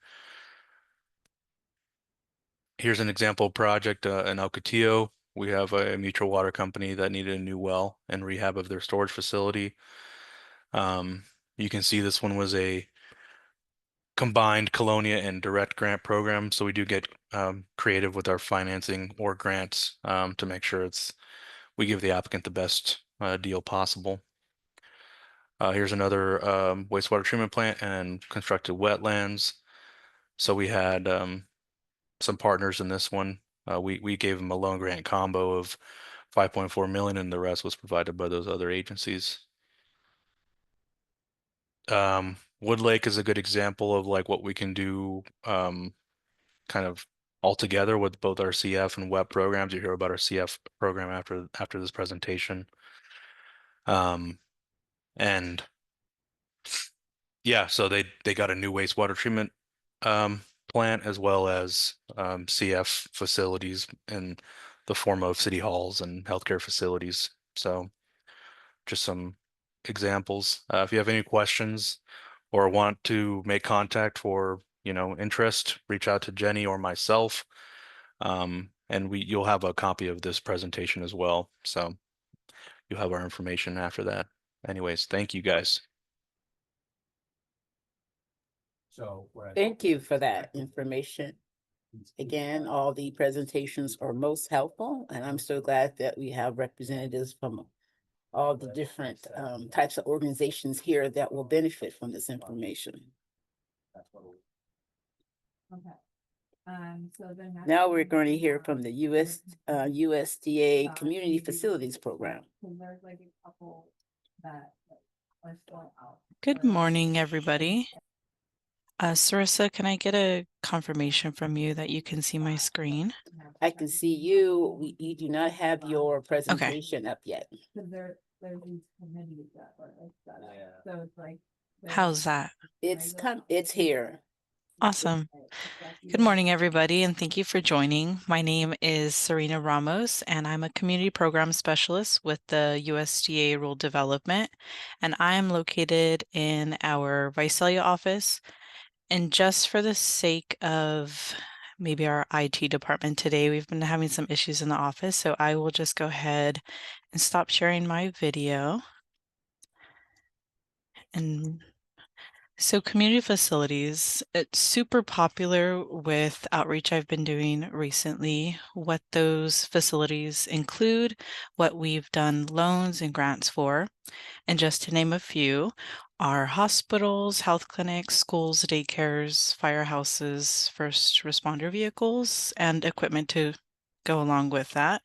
Here's an example project in El Catillo. We have a mutual water company that needed a new well and rehab of their storage facility. You can see this one was a combined Colonia and direct grant program. So we do get creative with our financing or grants to make sure we give the applicant the best deal possible. Here's another wastewater treatment plant and constructed wetlands. So we had some partners in this one. We gave them a loan grant combo of 5.4 million, and the rest was provided by those other agencies. Wood Lake is a good example of like what we can do kind of all together with both our CF and WEP programs. You hear about our CF program after this presentation. And yeah, so they got a new wastewater treatment plant as well as CF facilities in the form of city halls and healthcare facilities. So just some examples. If you have any questions or want to make contact for, interest, reach out to Jenny or myself. And you'll have a copy of this presentation as well. So you'll have our information after that. Anyways, thank you guys. Thank you for that information. Again, all the presentations are most helpful, and I'm so glad that we have representatives from all the different types of organizations here that will benefit from this information. Now we're going to hear from the USDA Community Facilities Program. Good morning, everybody. Sarissa, can I get a confirmation from you that you can see my screen? I can see you. You do not have your presentation up yet. How's that? It's here. Awesome. Good morning, everybody, and thank you for joining. My name is Serena Ramos, and I'm a community program specialist with the USDA Rural Development, and I am located in our Visalia office. And just for the sake of maybe our IT department today, we've been having some issues in the office, so I will just go ahead and stop sharing my video and So community facilities, it's super popular with outreach I've been doing recently. What those facilities include, what we've done loans and grants for, and just to name a few, are hospitals, health clinics, schools, daycares, firehouses, first responder vehicles, and equipment to go along with that,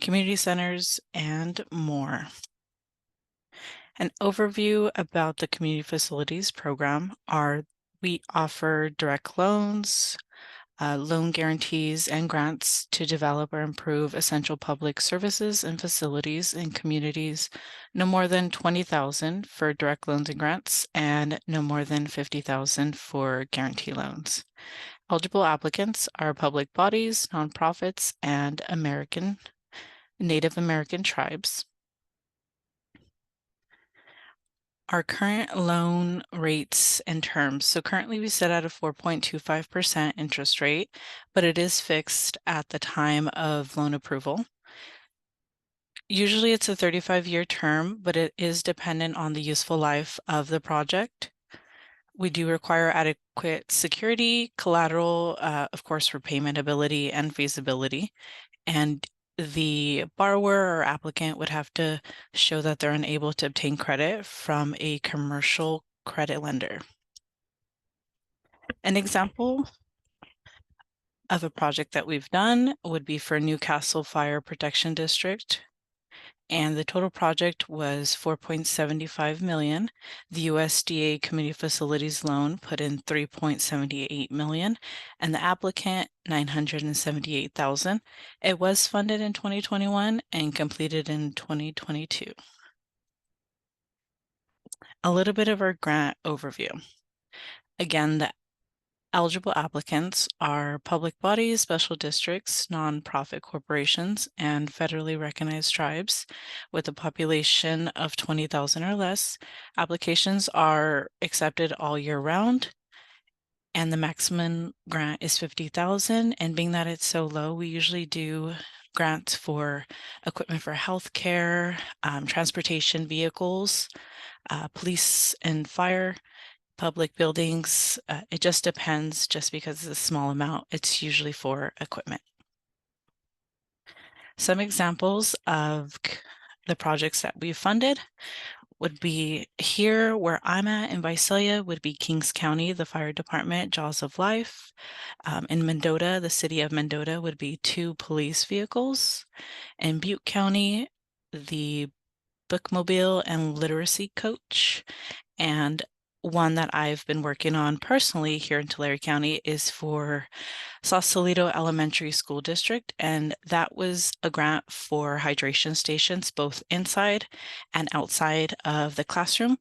community centers, and more. An overview about the Community Facilities Program are we offer direct loans, loan guarantees, and grants to develop or improve essential public services and facilities in communities no more than $20,000 for direct loans and grants, and no more than $50,000 for guarantee loans. Eligible applicants are public bodies, nonprofits, and Native American tribes. Our current loan rates and terms. So currently we set at a 4.25% interest rate, but it is fixed at the time of loan approval. Usually it's a 35-year term, but it is dependent on the useful life of the project. We do require adequate security, collateral, of course, for payment ability and feasibility. And the borrower or applicant would have to show that they're unable to obtain credit from a commercial credit lender. An example of a project that we've done would be for Newcastle Fire Protection District, and the total project was $4.75 million. The USDA Community Facilities Loan put in $3.78 million, and the applicant $978,000. It was funded in 2021 and completed in 2022. A little bit of our grant overview. Again, the eligible applicants are public bodies, special districts, nonprofit corporations, and federally recognized tribes with a population of 20,000 or less. Applications are accepted all year round, and the maximum grant is $50,000. And being that it's so low, we usually do grants for equipment for healthcare, transportation vehicles, police and fire, public buildings. It just depends, just because it's a small amount, it's usually for equipment. Some examples of the projects that we've funded would be here where I'm at in Visalia would be Kings County, the fire department, Jaws of Life. In Mendota, the city of Mendota would be 2 police vehicles. In Butte County, the bookmobile and literacy coach. And one that I've been working on personally here in Tulare County is for Sausalito Elementary School District, and that was a grant for hydration stations both inside and outside of the classroom.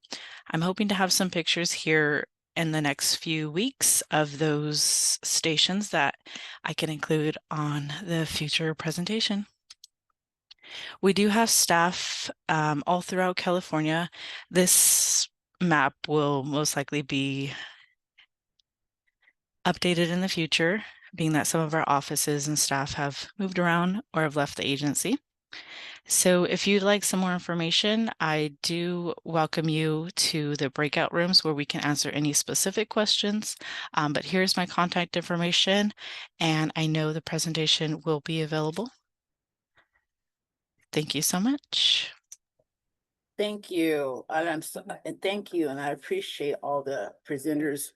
I'm hoping to have some pictures here in the next few weeks of those stations that I can include on the future presentation. We do have staff all throughout California. This map will most likely be updated in the future, being that some of our offices and staff have moved around or have left the agency. So if you'd like some more information, I do welcome you to the breakout rooms where we can answer any specific questions. But here's my contact information, and I know the presentation will be available. Thank you so much. Thank you. And thank you. And I appreciate all the presenters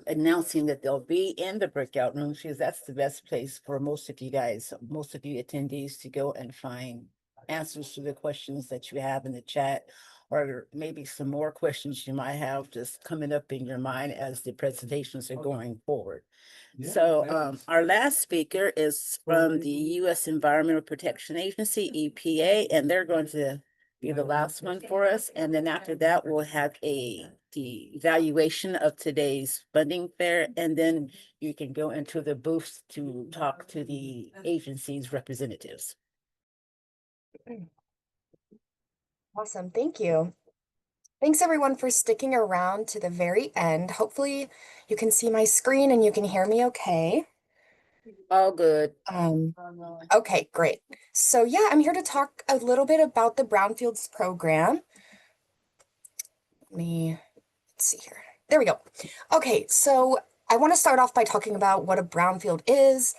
announcing that they'll be in the breakout rooms, because that's the best place for most of you guys, most of you attendees, to go and find answers to the questions that you have in the chat, or maybe some more questions you might have just coming up in your mind as the presentations are going forward. So our last speaker is from the U.S. Environmental Protection Agency, EPA, and they're going to be the last one for us. And then after that, we'll have the evaluation of today's funding fair, and then you can go into the booths to talk to the agency's representatives. Awesome, thank you. Thanks everyone for sticking around to the very end. Hopefully you can see my screen and you can hear me okay. All good. Okay, great. So yeah, I'm here to talk a little bit about the Brownfields program. Let's see here. There we go. Okay, so I want to start off by talking about what a brownfield is.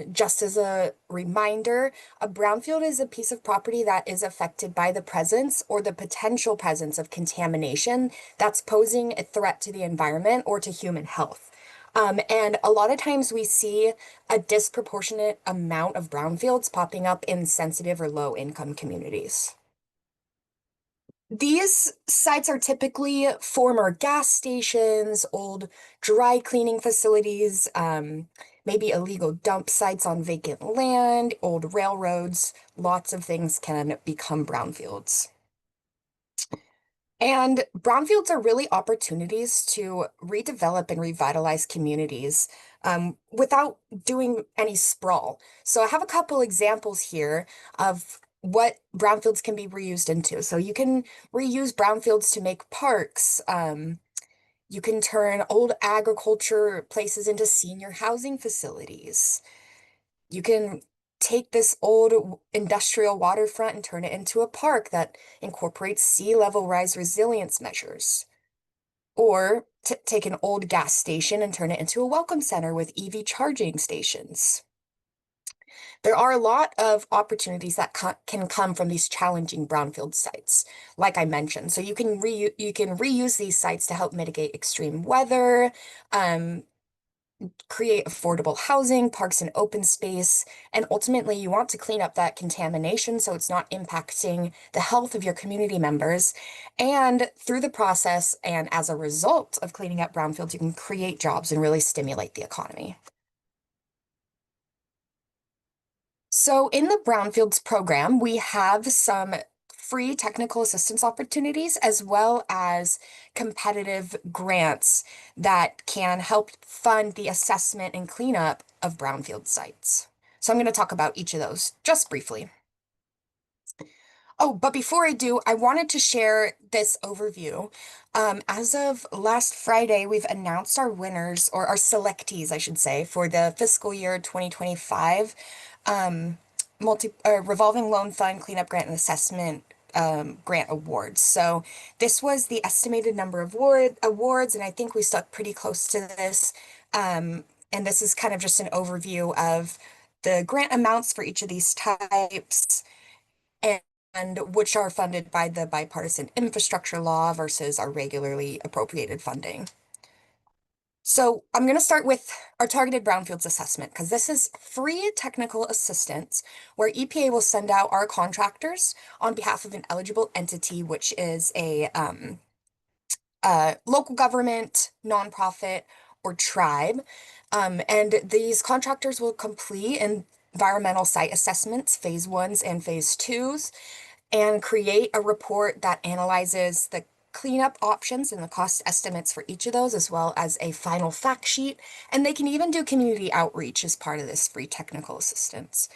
Just as a reminder, a brownfield is a piece of property that is affected by the presence or the potential presence of contamination that's posing a threat to the environment or to human health. And a lot of times we see a disproportionate amount of brownfields popping up in sensitive or low income communities. These sites are typically former gas stations, old dry cleaning facilities, maybe illegal dump sites on vacant land, old railroads. Lots of things can become brownfields. And brownfields are really opportunities to redevelop and revitalize communities without doing any sprawl. So I have a couple examples here of what brownfields can be reused into. So you can reuse brownfields to make parks. You can turn old agriculture places into senior housing facilities. You can take this old industrial waterfront and turn it into a park that incorporates sea level rise resilience measures. Or take an old gas station and turn it into a welcome center with EV charging stations. There are a lot of opportunities that can come from these challenging brownfield sites, like I mentioned. So you can reuse these sites to help mitigate extreme weather, create affordable housing, parks and open space, and ultimately you want to clean up that contamination so it's not impacting the health of your community members. And through the process and as a result of cleaning up brownfields, you can create jobs and really stimulate the economy. So in the Brownfields program, we have some free technical assistance opportunities as well as competitive grants that can help fund the assessment and cleanup of brownfield sites. So I'm going to talk about each of those just briefly. Oh, but before I do, I wanted to share this overview. As of last Friday, we've announced our winners, or our selectees, I should say, for the fiscal year 2025 revolving loan fund cleanup grant and assessment grant awards. So this was the estimated number of awards, and I think we stuck pretty close to this. And this is kind of just an overview of the grant amounts for each of these types and which are funded by the bipartisan infrastructure law versus our regularly appropriated funding. So I'm going to start with our targeted brownfields assessment because this is free technical assistance where EPA will send out our contractors on behalf of an eligible entity, which is a local government, nonprofit, or tribe. And these contractors will complete environmental site assessments, phase 1s and phase 2s, and create a report that analyzes the cleanup options and the cost estimates for each of those, as well as a final fact sheet. And they can even do community outreach as part of this free technical assistance.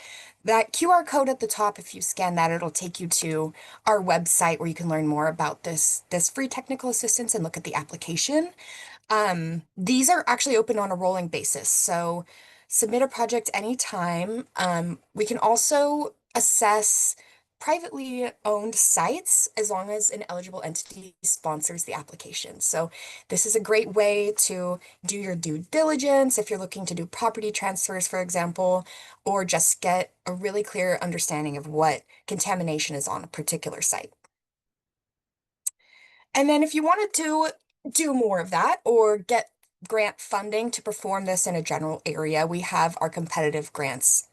That QR code at the top, if you scan that, it'll take you to our website where you can learn more about this free technical assistance and look at the application. These are actually open on a rolling basis, so submit a project anytime. We can also assess privately owned sites as long as an eligible entity sponsors the application. So this is a great way to do your due diligence if you're looking to do property transfers, for example, or just get a really clear understanding of what contamination is on a particular site. And then if you wanted to do more of that or get grant funding to perform this in a general area, we have our competitive grants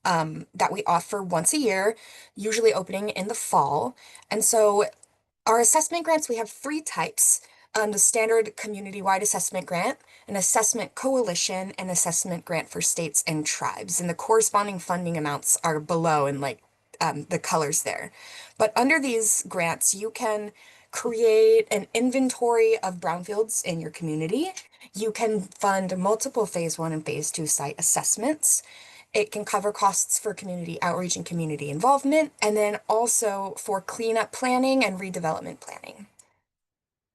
that we offer once a year, usually opening in the fall. And so our assessment grants, we have 3 types. The standard community-wide assessment grant, an assessment coalition, and assessment grant for states and tribes. And the corresponding funding amounts are below in like the colors there. But under these grants, you can create an inventory of brownfields in your community. You can fund multiple phase 1 and phase 2 site assessments. It can cover costs for community outreach and community involvement, and then also for cleanup planning and redevelopment planning.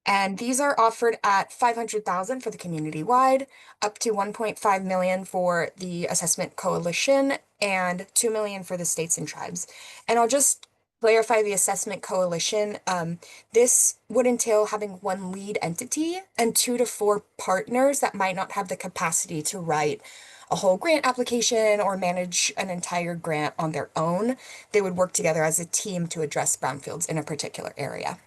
And these are offered at $500,000 for the community-wide, up to $1.5 million for the assessment coalition, and $2 million for the states and tribes. And I'll just clarify the assessment coalition, this would entail having one lead entity and 2 to 4 partners that might not have the capacity to write a whole grant application or manage an entire grant on their own. They would work together as a team to address brownfields in a particular area.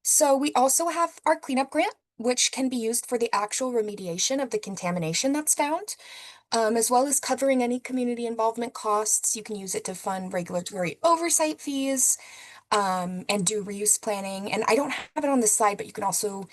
So we also have our cleanup grant, which can be used for the actual remediation of the contamination that's found. As well as covering any community involvement costs. You can use it to fund regulatory oversight fees, and do reuse planning. And I don't have it on the slide, but you can also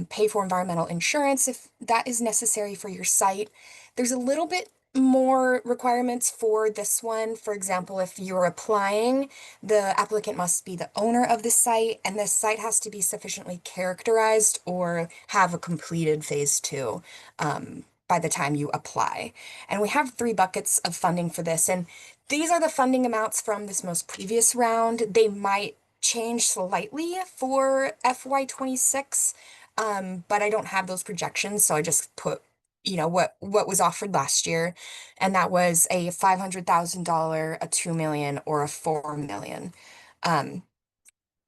pay for environmental insurance if that is necessary for your site. There's a little bit more requirements for this one. For example, if you're applying, the applicant must be the owner of the site, and the site has to be sufficiently characterized or have a completed phase 2 by the time you apply. And we have 3 buckets of funding for this, and these are the funding amounts from this most previous round. They might change slightly for FY26, but I don't have those projections, so I just put, you know, what was offered last year, and that was a $500,000, a $2 million, or a $4 million.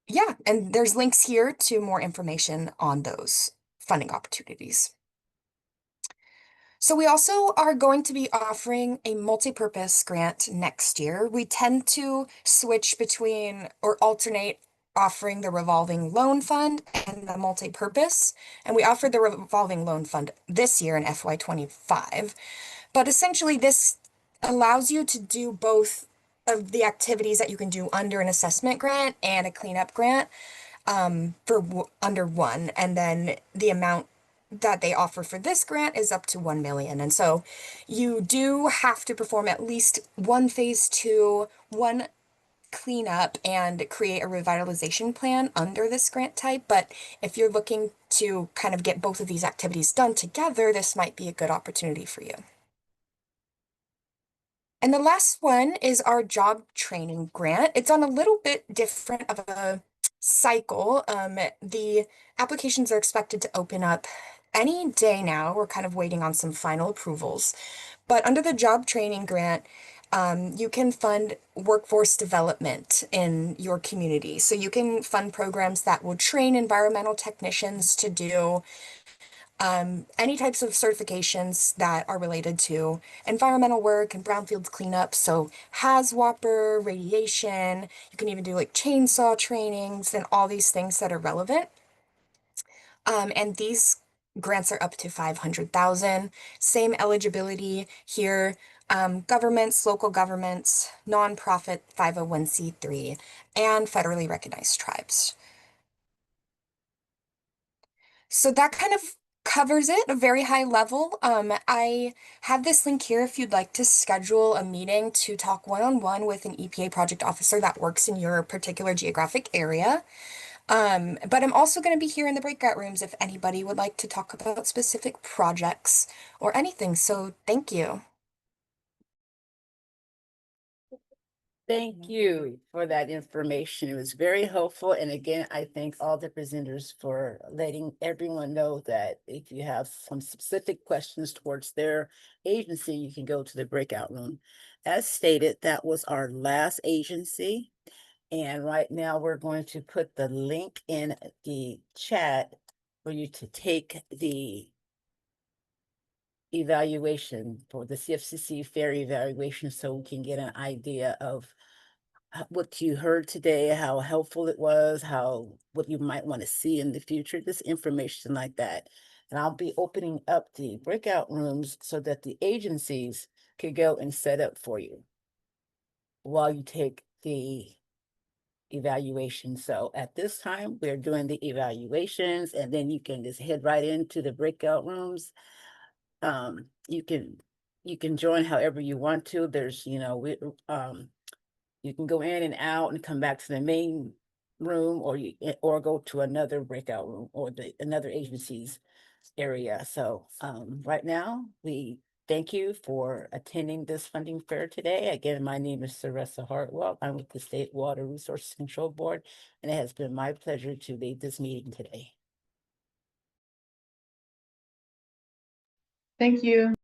Yeah, and there's links here to more information on those funding opportunities. So we also are going to be offering a multi-purpose grant next year. We tend to switch between or alternate offering the revolving loan fund and the multi-purpose. And we offered the revolving loan fund this year in FY25. But essentially this allows you to do both of the activities that you can do under an assessment grant and a cleanup grant for under one. And then the amount that they offer for this grant is up to 1 million. And so you do have to perform at least one phase 2, one cleanup, and create a revitalization plan under this grant type. But if you're looking to kind of get both of these activities done together, this might be a good opportunity for you. And the last one is our job training grant. It's on a little bit different of a cycle. The applications are expected to open up any day now. We're kind of waiting on some final approvals. But under the job training grant, you can fund workforce development in your community. So you can fund programs that will train environmental technicians to do any types of certifications that are related to environmental work and brownfields cleanup. So HAZWOPER, radiation, you can even do like chainsaw trainings and all these things that are relevant. And these grants are up to 500,000. Same eligibility here. Governments, local governments, nonprofit 501c3, and federally recognized tribes. So that kind of covers it, a very high level. I have this link here if you'd like to schedule a meeting to talk one-on-one with an EPA project officer that works in your particular geographic area. But I'm also going to be here in the breakout rooms if anybody would like to talk about specific projects or anything. So thank you. Thank you for that information. It was very helpful. And again, I thank all the presenters for letting everyone know that if you have some specific questions towards their agency, you can go to the breakout room. As stated, that was our last agency. And right now we're going to put the link in the chat for you to take the evaluation for the CFCC fair evaluation so we can get an idea of what you heard today, how helpful it was, what you might want to see in the future, this information like that. And I'll be opening up the breakout rooms so that the agencies could go and set up for you while you take the evaluation. So at this time, we're doing the evaluations, and then you can just head right into the breakout rooms. You can join however you want to. There's, you can go in and out and come back to the main room, or go to another breakout room or another agency's area. So right now, we thank you for attending this funding fair today. Again, my name is Sarissa Hartwell. I'm with the State Water Resources Control Board, and it has been my pleasure to lead this meeting today. Thank you.